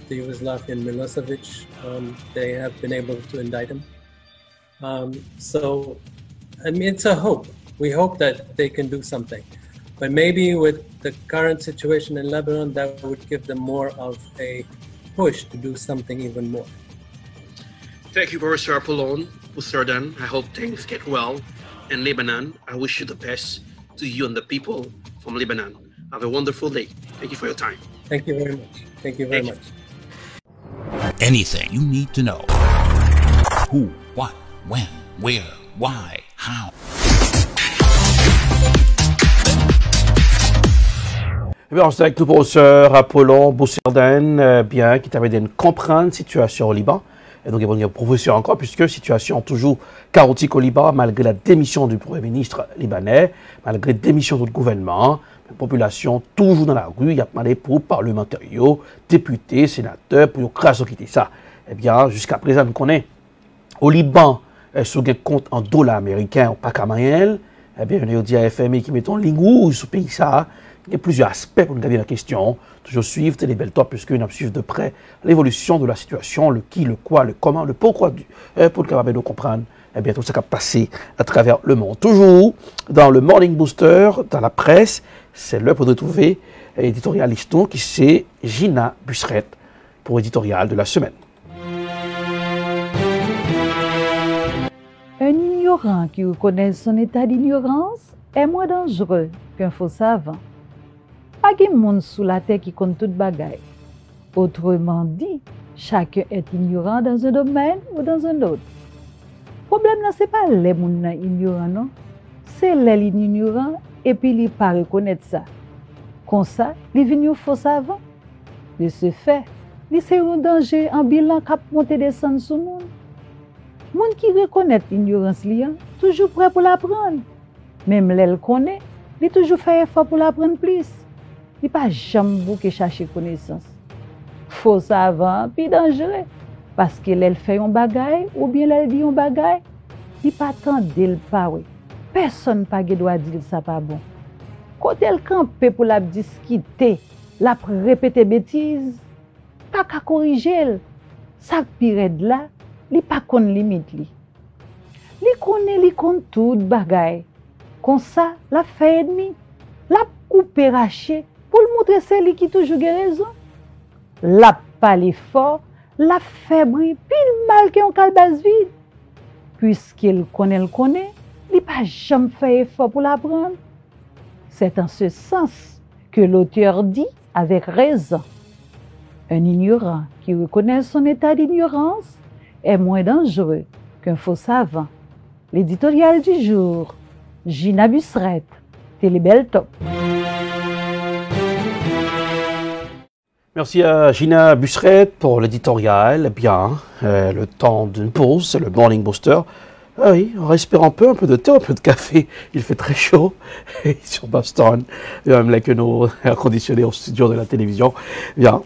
Yugoslavian Milosevic, they have been able to indict him. So, I mean, it's a hope. We hope that they can do something. But maybe with the current situation in Lebanon, that would give them more of a push to do something even more. Thank you, Professor Apollon Boussardane. I hope things get well in Lebanon. I wish you the best to you and the people from Lebanon. Have a wonderful day. Thank you for your time. Thank you very much. Thank you very much. Anything you need to know. Who, what, when, where, why, how. Eh bien, c'est avec le professeur Apollon Boussardane, bien, qui t'avait de comprendre la situation au Liban. Et donc, il va devenir professeur encore, puisque situation toujours chaotique au Liban, malgré la démission du Premier ministre libanais, malgré la démission du gouvernement, la population toujours dans la rue, il y a demandé pour parlementaires, députés, sénateurs, pour craser quitter ça. Eh bien, jusqu'à présent, nous connaissons Au Liban, sur un compte en dollars américains ou pas camayel, eh bien, on a dit à FMI qui met en ligne rouge sur le pays ça. Il y a plusieurs aspects pour nous garder la question. Toujours suivre Télébel Top, puisque nous suivre de près l'évolution de la situation, le qui, le quoi, le comment, le pourquoi, pour le capable de comprendre eh bien, tout ça qui a passé à travers le monde. Toujours dans le Morning Booster, dans la presse, c'est l'heure pour retrouver l'éditorialiste qui c'est Gina Busseret pour l'éditorial de la semaine. Un ignorant qui reconnaît son état d'ignorance est moins dangereux qu'un faux savant. Pas de monde sous la terre qui compte toute bagaille. Autrement dit, chacun est ignorant dans un domaine ou dans un autre. Le problème, ce n'est pas les gens ignorants, non. C'est les ignorants et puis ils ne pas reconnaître ça. Comme ça, ils viennent faux savant. De ce fait, c'est un danger en bilan qui monte descendre sur le monde. Les gens qui reconnaissent l'ignorance, toujours prêt pour l'apprendre. Même les le connaît, ils toujours fait effort pour l'apprendre plus. Il pas jamais bouquer chercher connaissance. Faux savant, puis dangereux. Parce que elle fait un bagaille ou bien elle dit un bagaille, il pas attendre le parler. Personne pas doit dire ça pas bon. Quand elle campe pour la discuter, la répéter bêtises, pas qu'à corriger. Ça pire de là, il pas qu'on limite li. Li connaît tout bagaille. Comme ça, la fait ennemi, la coupe raché pour le montrer celle qui toujours raison. La parler fort, la faible, puis le mal qui est en calebasse vide. Puisqu'il connaît, il n'a pas jamais fait effort pour l'apprendre. C'est en ce sens que l'auteur dit avec raison. Un ignorant qui reconnaît son état d'ignorance est moins dangereux qu'un faux savant. L'éditorial du jour, Gina Busseret, Télébel Top. Merci à Gina Busseret pour l'éditorial. Eh bien, le temps d'une pause, c'est le Morning Booster. Ah oui, on respire un peu de thé, un peu de café. Il fait très chaud et sur Boston, même là que nos air conditionnés au studio de la télévision. Eh bien,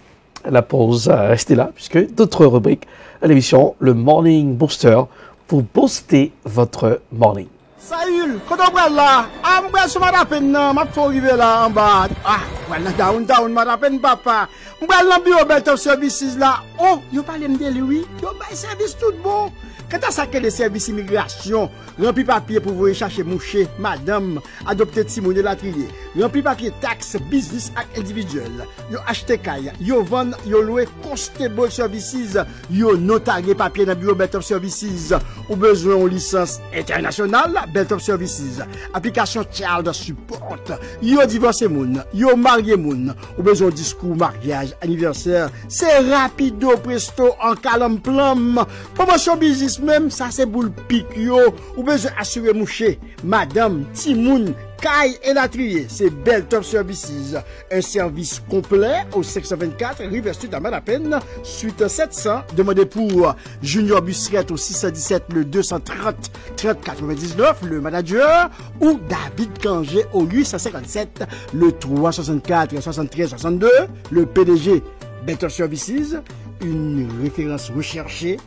la pause, restez là, puisque d'autres rubriques à l'émission, le Morning Booster, pour booster votre morning. Saül, quand on va là, on va se mettre à peine, ma faut arriver là en bas. Ah, voilà, down, ma peine, papa. On va aller dans le bureau Belt of Services là. Oh, you parlez de lui, you buy service tout bon. Quand tu as saqué les services immigration, rempli papier pour vous chercher moucher, madame, adopter Timon de la trier, rempli papier taxe, business et individuel, yo acheté caille, yo vend, yo loué, constable services, yo notarié papier dans le bureau Belt of Services, ou besoin de licence internationale, Belt of Services, application child support, yo divorcé moun, yo marié moun, ou besoin de discours, mariage, anniversaire, c'est rapido presto en calme plum, promotion business même, ça c'est boule pique yo, ou besoin assurer moucher, madame, Timoun, Caille et la trier, c'est Belt of Services, un service complet au 624 River Sud à Malapenne, suite 700, demandez pour Junior Busseret au 617 le 230 30 99, le manager, ou David Kangé au 857 le 364 73 62, le PDG Belt of Services, une référence recherchée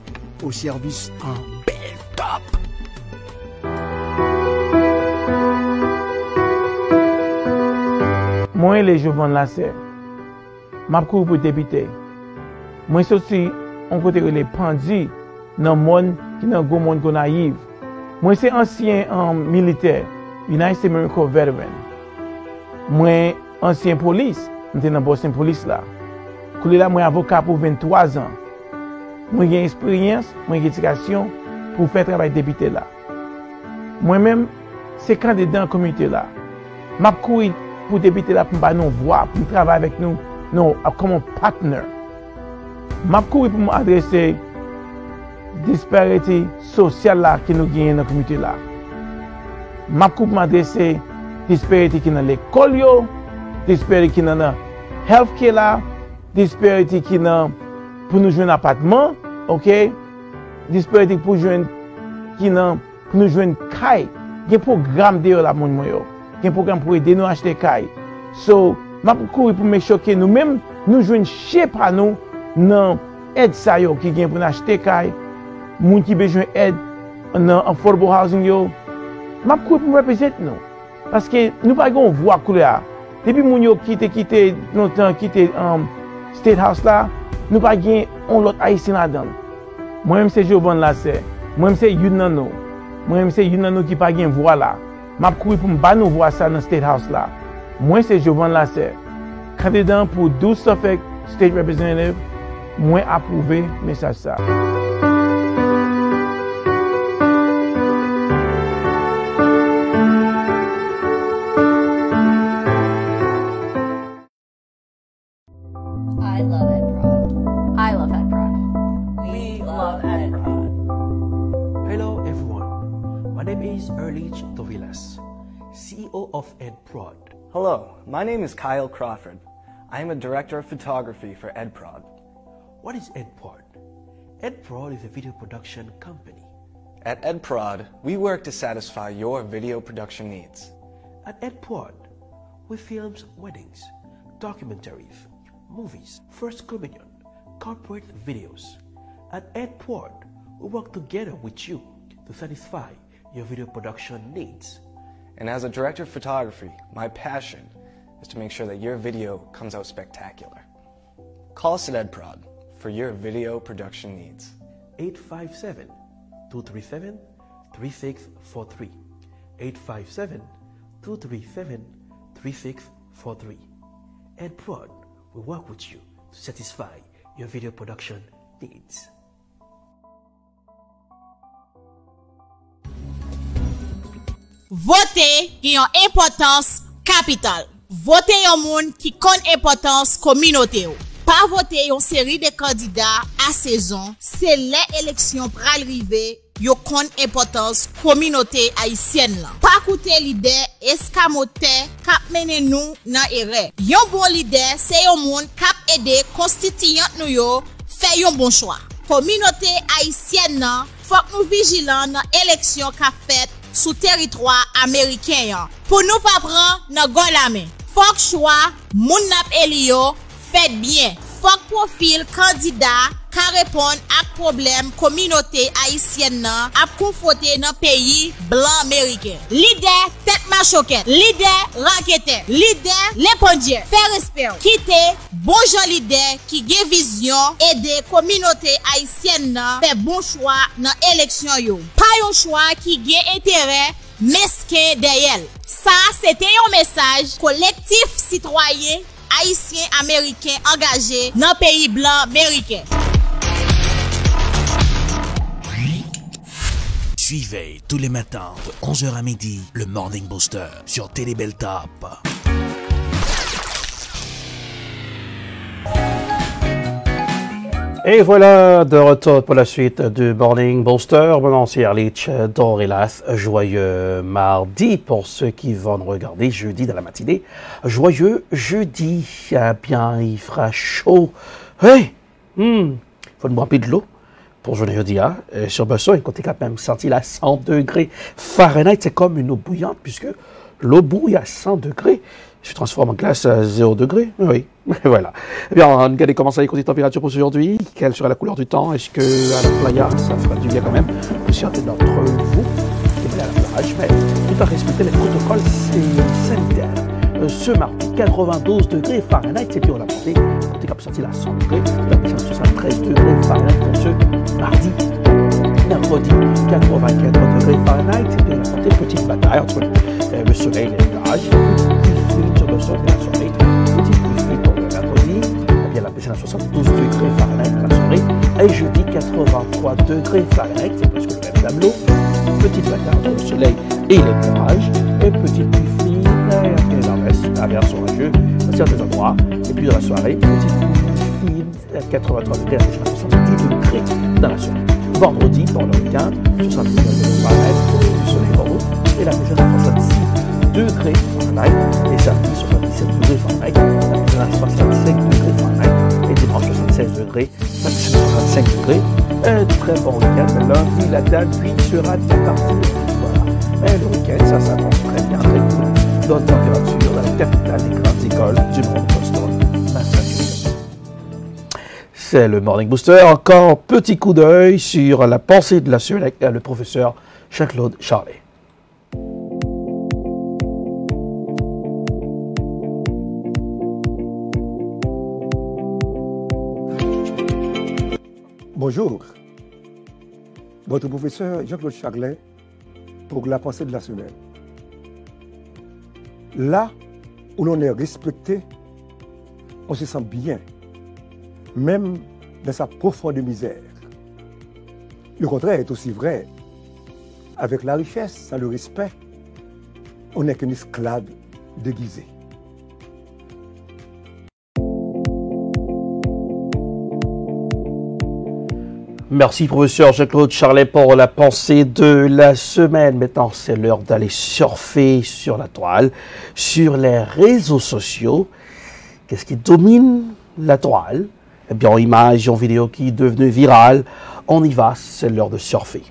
au service en bel top. Moi, les Jovan Lasser, ma cour pour député. Moi, c'est aussi un côté les pandis dans le monde qui est un gros monde qu'on naïf. Moi, c'est ancien militaire, United States Marine Corps veteran. Moi, ancien police, j'étais dans Boston Police là. Là, moi, avocat pour 23 ans. Moi, j'ai expérience, moi, j'ai éducation pour faire travail député là. Moi-même, c'est candidat dans la communauté là. Ma cour pour débuter là, pour nous voir, pour travailler avec nous, comme un partenaire. Ma cour pour m'adresser disparité sociale là qui nous gagne dans la communauté là. Ma cour pour m'adresser disparité qui dans l'école, disparité qui dans la healthcare là, disparité qui dans pour nous jouer un appartement, ok? Disparité pour jouer qui dans pour nous jouer une caille. Il y a un programme de la monde moyo. Il y a un programme pour aider nous à acheter caille. So, ma pour me choquer nous-mêmes, nous jouons chez pas nous dans aide ça yo qui vient pour acheter caille moun qui besoin d'aide dans affordable housing yo, m'a couru pour représenter nous. Parce que nous pas gon voix couleur. Depuis moun yo quitté longtemps quitté State House là, nous pas gain on l'autre haïtien là-dedans. Moi-même c'est Jovan Lassé, moi-même c'est Yunano. Moi-même c'est Yunano qui pas gain voix là. M'a couru pour m'ba nous voir ça dans State House là. Moi c'est Jovan Lassé. Candidat pour 12 Suffolk State Representative, moi approuvé message ça. I love EdProd. I love EdProd. We love EdProd. Hello everyone. My name is Erlich Tovilas, CEO of EdProd. Hello, my name is Kyle Crawford. I am a director of photography for EdProd. What is EdProd? EdProd is a video production company. At EdProd, we work to satisfy your video production needs. At EdProd, we film weddings, documentaries, movies, first communion, corporate videos. At EdProd, we work together with you to satisfy your video production needs. And as a director of photography, my passion is to make sure that your video comes out spectacular. Call us at EdProd for your video production needs. 857-237-3643. 857-237-3643. EdProd will work with you to satisfy your video production needs. Voter qui a une importance capitale. Voter un monde qui connaît importance communauté. Pas voter une série de candidats à saison, c'est l'élection pral rive, yo kon importance communauté haïtienne là. Pas coûter leader escamoté k'ap mène nous nan erreur. Yon bon leader, c'est yon monde k'ap aider constituant nous yo fait yon bon choix. Communauté haïtienne nan, faut nous vigilant dans élection qu'a fait sous territoire américain. Pour nous pas prendre nan gon la main. Faut choix moun nap elio fait bien. Faut profil candidat ka répondre à problème communauté haïtienne nan ap conforter dans pays blanc américain. Leader tête machoquette, leader raquette, leader l'épondier, fait respect. Quitter bon gens leader qui gen vision aider communauté haïtienne nan fait bon choix dans élection yo. Pas un choix qui gen intérêt mesquin derrière. Ça c'était un message collectif citoyen haïtien américain engagé dans pays blanc américain. Suivez tous les matins de 11h à midi le Morning Booster sur Télé Bel Top. Et voilà, de retour pour la suite du Morning Booster. Mon nom c'est Erlich Tovilas. Joyeux mardi pour ceux qui vont nous regarder jeudi dans la matinée. Joyeux jeudi. Ah bien, il fera chaud. Hey! Faut nous boire un peu de l'eau. Pour journée jeudi, sur Besson, il comptait quand même senti à 100 degrés Fahrenheit. C'est comme une eau bouillante puisque l'eau bouille à 100 degrés. Je transforme en glace à 0 degré. Oui, voilà. Eh bien, on va regarder comment ça les côtés température pour aujourd'hui. Quelle sera la couleur du temps? Est-ce que à la playa, ça fera du bien quand même pour certains d'entre vous qui veulent à la plage, mais tout à respecter les protocoles sanitaires. Ce mardi, 92 degrés Fahrenheit, c'est puis on a porté comme sorti à 100 degrés, la pression 73 degrés Fahrenheit pour ce mardi. Mercredi, 84 degrés Fahrenheit, c'est puis on a porté petite bataille entre le soleil et les nuages. Sur le sol de la soirée, petite pluie pour le mercredi, bien la pression à 72 degrés Fahrenheit à la soirée, et jeudi 83 degrés Fahrenheit, c'est presque le même tableau, petite bataille entre le soleil et les nuages, et petite pluie fine, et averse orageux dans certains endroits, et puis dans la soirée, petite pluie fine, 83 degrés à 70 degrés dans la soirée. Vendredi, pour le week-end, 79 degrés Fahrenheit, le soleil pour vous, et la pression à 66 degrés Fahrenheit, et samedi 77 degrés Fahrenheit, la pression à 65 degrés Fahrenheit, et dimanche 76 degrés, la pression à 65 degrés. Un très bon week-end. Lundi, la date pluie sera bien partie. Voilà. Et le week-end, ça s'annonce très bien, très cool. Bonne température dans la capitale des grandes écoles du monde, Boston, Massachusetts. C'est le Morning Booster. Encore un petit coup d'œil sur la pensée de la semaine avec le professeur Jean-Claude Charlet. Bonjour, votre professeur Jean-Claude Charlet pour la pensée de la semaine. Là où l'on est respecté, on se sent bien, même dans sa profonde misère. Le contraire est aussi vrai. Avec la richesse, sans le respect, on n'est qu'un esclave déguisé. Merci professeur Jean-Claude Charlet pour la pensée de la semaine. Maintenant, c'est l'heure d'aller surfer sur la toile, sur les réseaux sociaux. Qu'est-ce qui domine la toile? Eh bien, en images, en vidéo qui est devenue virale. On y va, c'est l'heure de surfer.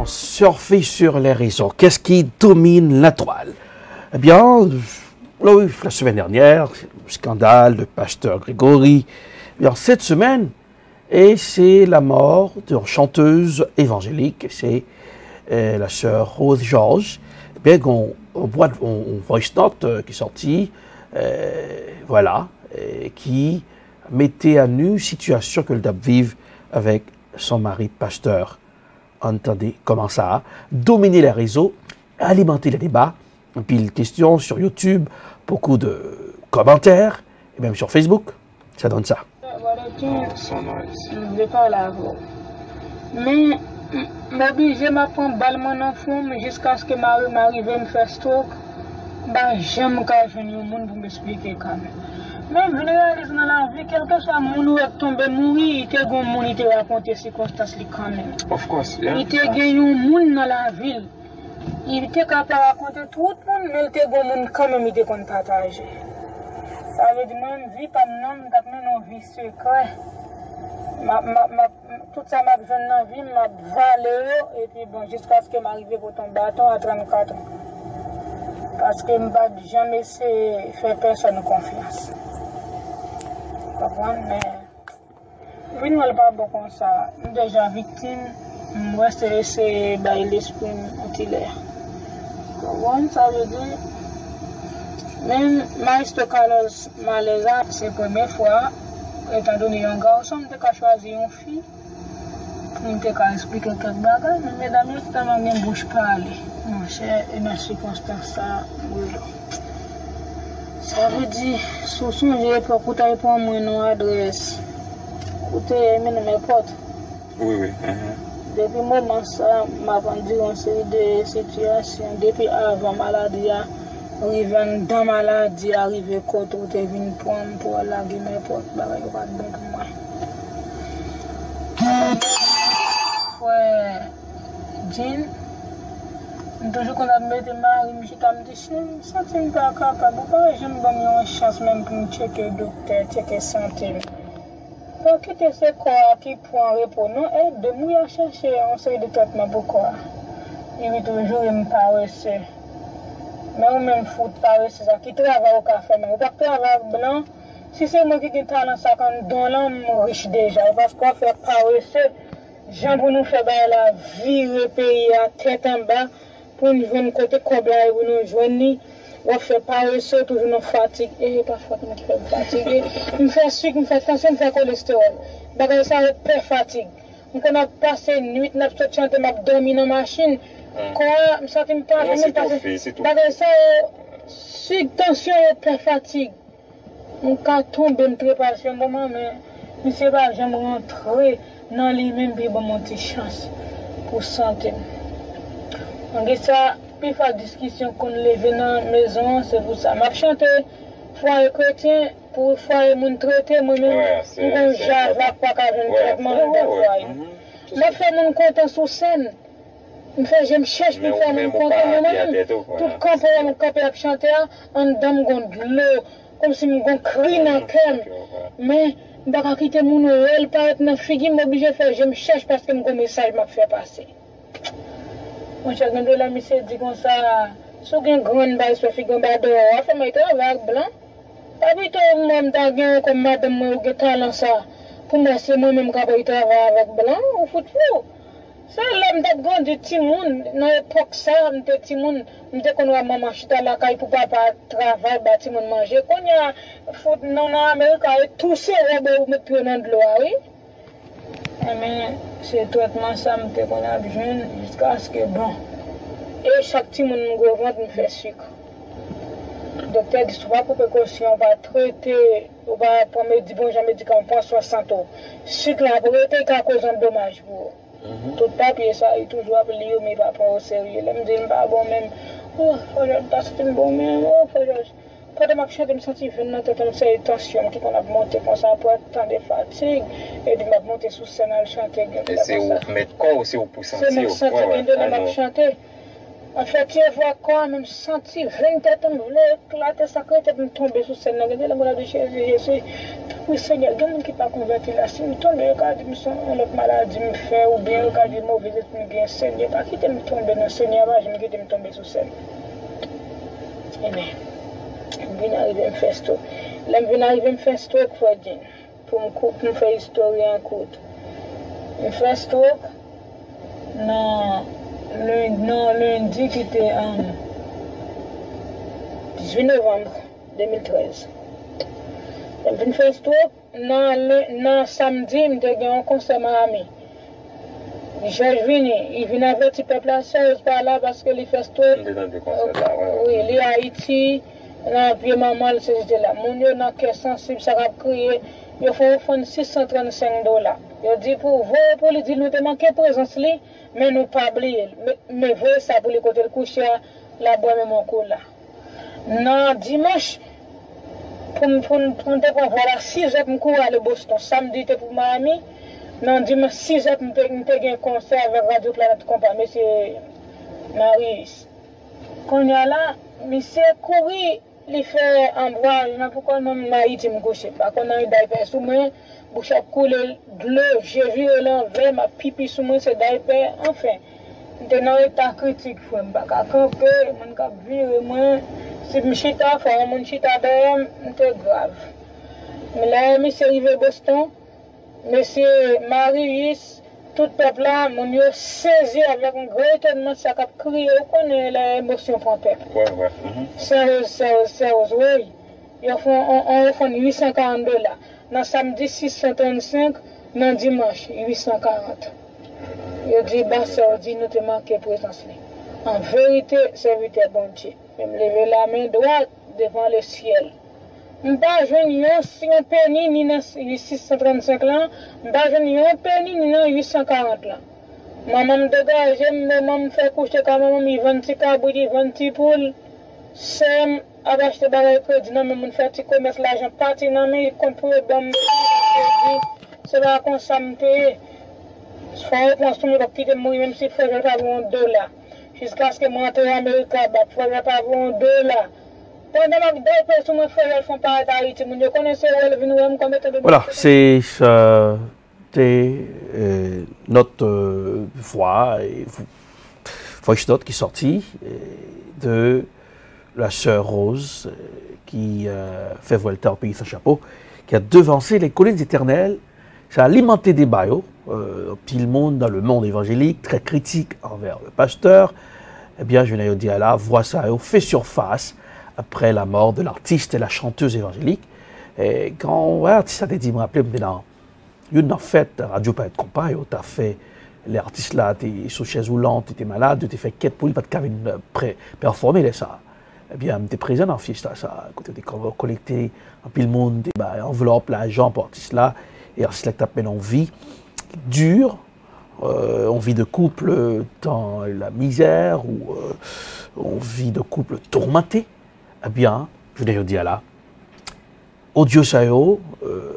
Surfer sur les réseaux. Qu'est-ce qui domine la toile? Eh bien, la semaine dernière, le scandale de pasteur Grégory. Eh bien, cette semaine, c'est la mort d'une chanteuse évangélique, c'est la sœur Rose George. Eh bien, on voice note qui est sortie, qui mettait à nu situation que le DAP vive avec son mari pasteur. Entendez comment ça a dominé les réseaux, alimenté les débats, puis les questions sur YouTube, beaucoup de commentaires, et même sur Facebook, ça donne ça. Je ne vais pas la voir. Mais je m'apprends balement dans le fond jusqu'à ce que m'arrive à me faire stroke. J'aime quand je viens au monde pour m'expliquer quand même. Même je réalise dans la vie, quel que soit mon ou est tombé mourir, il te gon moun, il te raconte les circonstances quand même. Of course, yeah. Il te gagne un moun dans la ville. Il te capable de raconter tout le monde, mais il te gon moun quand même, il te compte partager. Ça veut dire même vie par nom, d'après nos vies secrets. Tout ça m'a besoin dans la vie, m'a valé, et puis bon, jusqu'à ce que m'arrive pour ton bâton à 34 ans. Parce que je ne vais jamais faire personne confiance. Mais je ne vais pas beaucoup comme ça. Je suis déjà victime, je reste laissé par l'esprit mutilaire. Ça veut dire, même Maestro Carlos Maleza, c'est la première fois, étant donné un garçon, je vais choisir une fille. Je vais expliquer quelques bagages, mais mesdames, je ne vais bouche parler. Non, c'est une circonstance. Ça veut dire, sous son j'ai pour écouter pour moi une adresse. Écoutez, mes potes. Oui. Depuis le moment, ça m'a vendu une série de situations. Depuis avant maladie, arrivé dans maladie, arrivé côté où tu es venu prendre pour laguer mes potes. Il n'y a pas de bon pour moi. Ouais, Jean. Toujours qu'on a mis des maris, je me dis, ça c'est pas capable. J'aime donner une chance même pour me checker le docteur, checker santé. Pour quitter ce corps qui prend repos, non, de moi à chercher un série de traitements pour quoi. Il est toujours me paresseux. Mais on même fout paresseux, ça qui travaille au café, mais on ne travaille blanc. Si c'est moi qui ai talent, ça quand dans l'homme riche déjà, parce qu'on fait paresseux, j'aime pour nous faire la vie, le pays à tête en bas. Pour nous jouer côté cobra et pour nous joindre, on fait paresseux, toujours nous fatigue. Et parfois, nous fait fatiguer. Nous fait sucre, nous fait tension, nous fait cholestérol. Parce ça fait fatigue. Nous avons passé une nuit, nous avons chanté, nous avons dormi dans la machine. Quoi, nous sommes pas, nous avons passé. Parce ça, sucre, tension et fatigue. Nous avons tombé une préparation, moment, mais je ne sais pas, j'aime rentrer dans les mêmes pour monter chance pour santé. On dit ça, puis faire discussion qu'on lève dans la maison, c'est pour ça. Je chante foyer chrétien pour foyer mon traité moi-même mon java pas qu'à un traitement de foyer m'a fait mon content sur scène je me cherche pour faire mon content moi-même tout camper à chanter en dame de comme si mon cri dans cœur mais pas quitter mon Noël pas être dans figue m'obligé faire je me cherche parce que mon message m'a fait passer mon cher de la monsieur dit comme ça sur une grande base sur figue ba dehors fait moi travail blanc pas du tout moi m'ta comme madame moi que talent ça pour moi c'est moi même qui travailler avec blanc ou foot fou ça l'homme d'être grand de Timoun dans l'époque ça m'te Timoun m'te qu'on va maman chita la caille pour papa travail ba Timoun manger qu'on y a foot non en Amérique tout c'est robe mettre dans de l'eau oui mais c'est traitement ça m'te qu'on a besoin jusqu'à ce que bon et chaque Timoun me ventre me fait sucre docteur dit souvent pour précaution on va traiter on va pour me dire bon jamais dit qu'on prend 60 euros sucre là pour traiter qu'à cause d'un dommage pour tout papier ça il toujours appelé mais pas prendre au sérieux là me dit pas bon même oh faut c'est bon même oh faut de marcher de me sentir venir dans toute cette tension qui qu'on a monté comme ça pour tant de fatigue et de m'a monter sous scène à chanter et c'est où mettre quoi aussi au pour sentir c'est sentir de m'a chanter en fait tu vois quoi même sentir 24 ans voulait éclater ça quand tu me tomber sous scène là la voilà de Jésus oui Seigneur quelqu'un qui pas converti là si me tomber quand me sens l'autre maladie me fait ou bien quand du mauvais esprit me gagne Seigneur pas quitter me tomber dans Seigneur je me quitter me tomber sous scène et bien je viens arriver me faire stock là je viens arriver me faire stock pour me faire histoire en courte me faire stock non lundi qui était en 18 novembre 2013. Je viens faire stock non samedi je gagné un concert Miami. Il vient avertir le peuple à sérieux par là parce que les fait stock oui, les Haïti dans vieux maman c'était là mon Dieu dans cœur sensible ça va crier il faut offrir $635 il dit pour vous pour lui dire nous te manquer présence li mais nous pas oublier mais vous ça pour les côté le coucher la boire même mon coup là non dimanche pour voilà 6 heures me courir aller Boston samedi c'était pour Miami non dimanche 6 heures me payer un concert avec Radio Planète Compagnie monsieur Maurice quand il y a là monsieur courir les fait en bois non pourquoi même Haïti me gauche pas qu'on a eu diaper sous moi bouche a coulé de l'eau j'ai vu l'envers ma pipi sous moi c'est diaper enfin dans état critique faut pas camper mon cap vivre moi si me chita faire mon chita derrière c'est grave mais là monsieur arrivé Boston monsieur Marius tout peuple là mon Dieu saisi avec un grand étonnement ça a crié on connaît l'émotion pour peuple ouais sérieux oui ils font $840 dans samedi 635 dans dimanche 840 il dit bah ça dit nous te manquer présence en vérité serviteur bon Dieu même lever la main droite devant le ciel m'pas joindre un penny ni dans 635 là m'pas joindre un penny ni dans 840 là maman me dégage maman me fait coucher quand maman me vend petit cabri vend petit poule c'est acheter des crédits non mais mon fait petit commerce l'argent parti non mais comprendre bon c'est là qu'on s'aime payer faut construire pour quitter moi même si faut pas avoir $1 jusqu'à ce que moi entre Amérique bah faut pas avoir $1 voilà, c'est notre voix et voice note qui est sortie de la sœur Rose qui fait Volta au pays sans chapeau, qui a devancé les collines éternelles. Ça a alimenté des baillots, petit monde dans le monde évangélique, très critique envers le pasteur. Eh bien, je viens de dire là, voix ça fait surface après la mort de l'artiste et la chanteuse évangélique. Et quand l'artiste a dit, me rappelé, dans une fête, Radio Planète Compagnie, où tu as fait, les artistes là, tu es sous chaise roulante, tu es malade, tu es fait quête pour lui, parce que tu avais performé ça. Eh bien, tu es présent dans la fiesta, ça, côté tu as collecté un peu le monde, des enveloppes, l'argent pour l'artiste là, et l'artiste là, tu as en vie dure, on vit de couple dans la misère, ou on vit de couple tourmenté. Eh bien, je l'ai dit là, audio ça yo,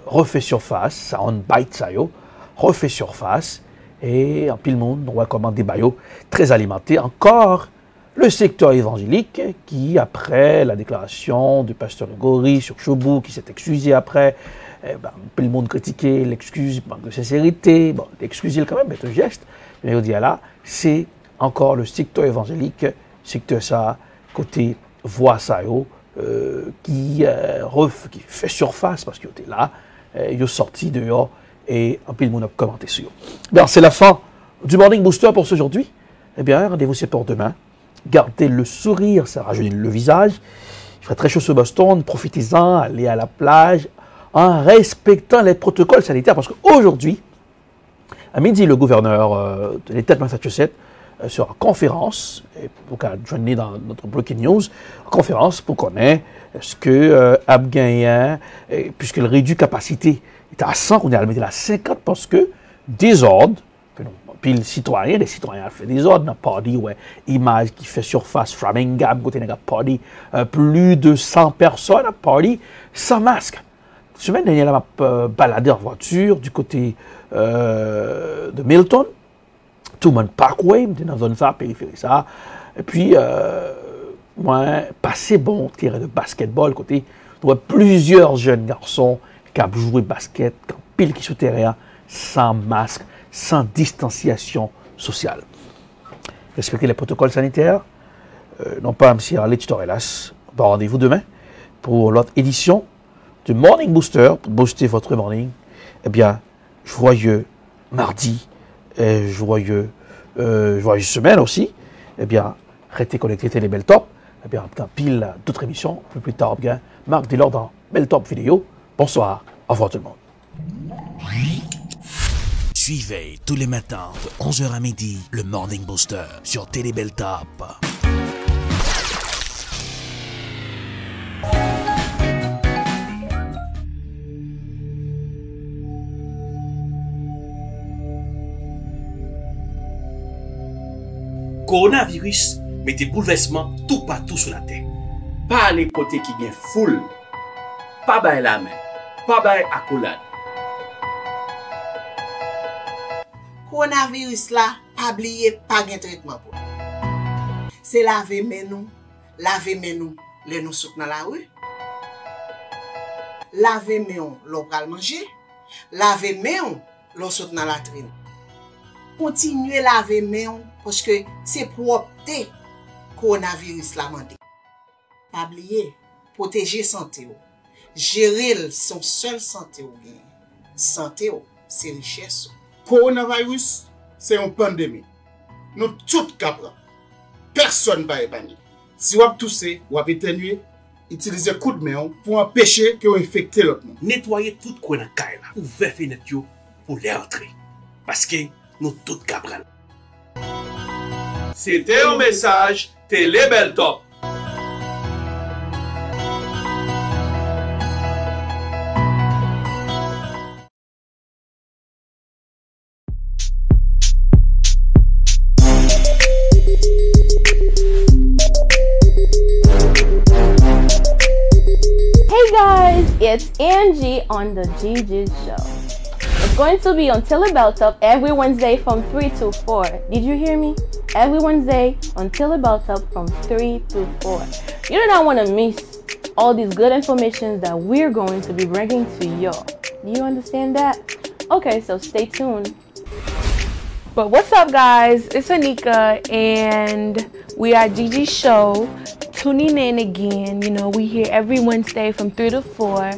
refait surface, soundbite ça yo, refait surface, et en pile monde, on recommande des baillots très alimentés. Encore le secteur évangélique qui, après la déclaration du pasteur Gori sur Chobou, qui s'est excusé après, pile monde critiqué l'excuse, manque de sincérité, bon, excusez quand même, mais un geste, mais on dit là, c'est encore le secteur évangélique, secteur ça, côté voix ça yo, qui fait surface parce qu'il était là, il est sorti dehors et un peu le monde a commenté sur eux. Bien, c'est la fin du Morning Booster pour aujourd'hui. Eh bien, rendez-vous c'est pour demain. Gardez le sourire, ça rajeunit le visage. Il fera très chaud sur Boston, profitez-en, allez à la plage en respectant les protocoles sanitaires parce qu'aujourd'hui, à midi, le gouverneur de l'État de Massachusetts sera en conférence, et pour qu'elle joigne dans notre Breaking News, conférence pour connaître ce que Abgayen, puisqu'il réduit capacité, il est à 100, on est à la à 50 parce que désordre, puis les citoyens ont fait désordre dans le party, ouais, image qui fait surface, Framingham, côté de la party, plus de 100 personnes à party sans masque. La semaine dernière, on a baladé en voiture du côté de Milton, Truman Parkway, dans la zone ça, périphérie ça. Et puis, moi, passé bon terrain de basketball, côté, on voit plusieurs jeunes garçons qui ont joué basket, qui ont pile qui souterrain, sans masque, sans distanciation sociale. Respectez les protocoles sanitaires. Non pas M. Arlette Tutorelas. Bon, rendez-vous demain pour l'autre édition du Morning Booster, pour booster votre morning. Eh bien, joyeux mardi. Joyeuse semaine aussi. Eh bien, restez connectés Télé Belle Top. Eh bien, dans pile d'autres émissions, un peu plus tard, bien, Marc Delors dans Belle Top Vidéo. Bonsoir, au revoir tout le monde. Suivez tous les matins de 11h à midi le Morning Booster sur Télé Belle Top. Coronavirus met des bouleversements tout partout sur la terre. Pas les côtés qui viennent full, pas bail la main, pas bail accolade. Coronavirus là, pas oublier, pas de traitement pour. C'est laver nous, les nous souk dans la rue. Laver nous, l'on pral manger. Laver nous, l'on souk dans la latrine. Continuez laver main parce que c'est propreté coronavirus la mandé. Pas oublier, protéger santé ou. Gérer son seul santé ou bien. Santé ou, c'est richesse. Coronavirus, c'est une pandémie. Nous tous capable. Personne va épargner. Si vous avez toussé, vous avez éternué, utilisez coup de main pour empêcher que vous infectez l'autre monde. Nettoyez tout coin dans la caille là, ouvrez fenêtre pour les entrer. Parce que nous tous capables. C'était un message Télé Belle Top. Hey guys, it's Angie on the Gigi Show. It's going to be on Télé Belle Top every Wednesday from 3 to 4. Did you hear me? Every Wednesday on Télé Belle Top from 3 to 4. You do not want to miss all these good information that we're going to be bringing to you. Do you understand that? Okay, so stay tuned. But what's up, guys? It's Anika, and we are Gigi Show. Tuning in again. You know, we here every Wednesday from 3 to 4.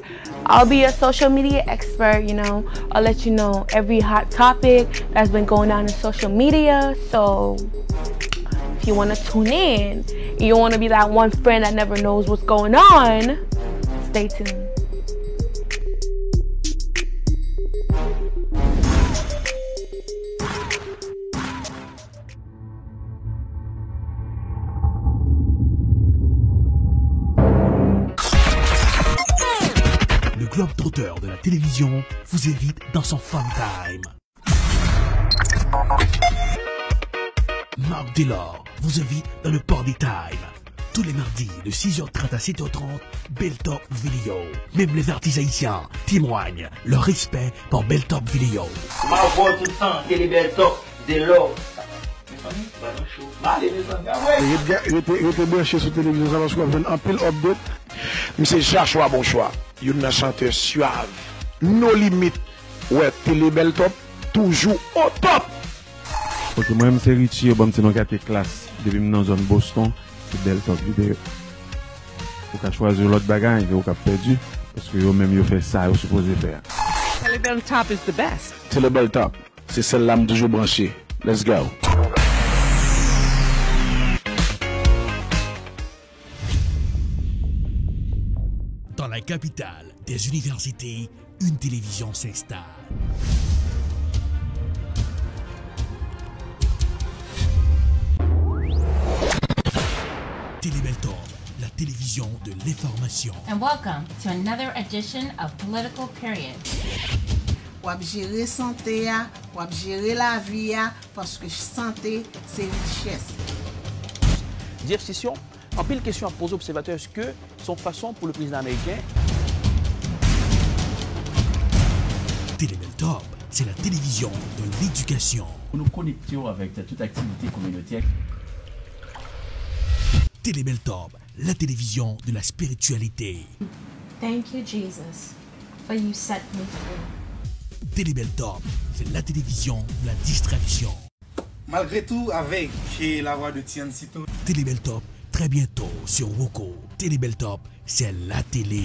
I'll be a social media expert, you know. I'll let you know every hot topic that's been going on in social media. So if you want to tune in, you don't want to be that one friend that never knows what's going on, stay tuned. Le globe-trotteur de la télévision vous invite dans son fun time. Marc Delors vous invite dans le Party Time. Tous les mardis de 6h30 à 7h30, Beltop Video. Même les artistes haïtiens témoignent leur respect pour Beltop Video. Ma voix tout le temps, Télé Beltop, de l'eau. Il était branché sur la télévision parce qu'on a un pile update. Mais c'est chaque choix, bon choix. Il y a un chanteur suave. Nos limites. Ouais, Télé Beltop, toujours au top. Ok, moi-même, c'est Richie, bon, c'est dans 4 classes. Depuis dans la zone Boston, c'est Beltop vidéo. Vous pouvez choisir l'autre bagage, vous avez perdu. Parce que vous-même, vous faites ça, vous supposez faire. Télé Beltop is the best. Télé Beltop, c'est celle-là toujours branchée. Let's go. Dans la capitale des universités, une télévision s'installe. Télé Beltop, la télévision de l'information. And welcome to another edition of Political Period. Wap gérer santé, wap gérer la vie, parce que santé, c'est richesse. Jeff Sessions, en pile question à poser aux observateurs, est-ce que son façon pour le président américain? Télé Beltop, c'est la télévision de l'éducation. Nous nous connectons avec toute activité communautaire. Télé Beltop, la télévision de la spiritualité. Thank you, Jesus, for you set me free. Télé Beltop, c'est la télévision de la distraction. Malgré tout, avec la voix de Tian Sito. Télé Beltop, très bientôt sur Woko. Télé Beltop, c'est la télé.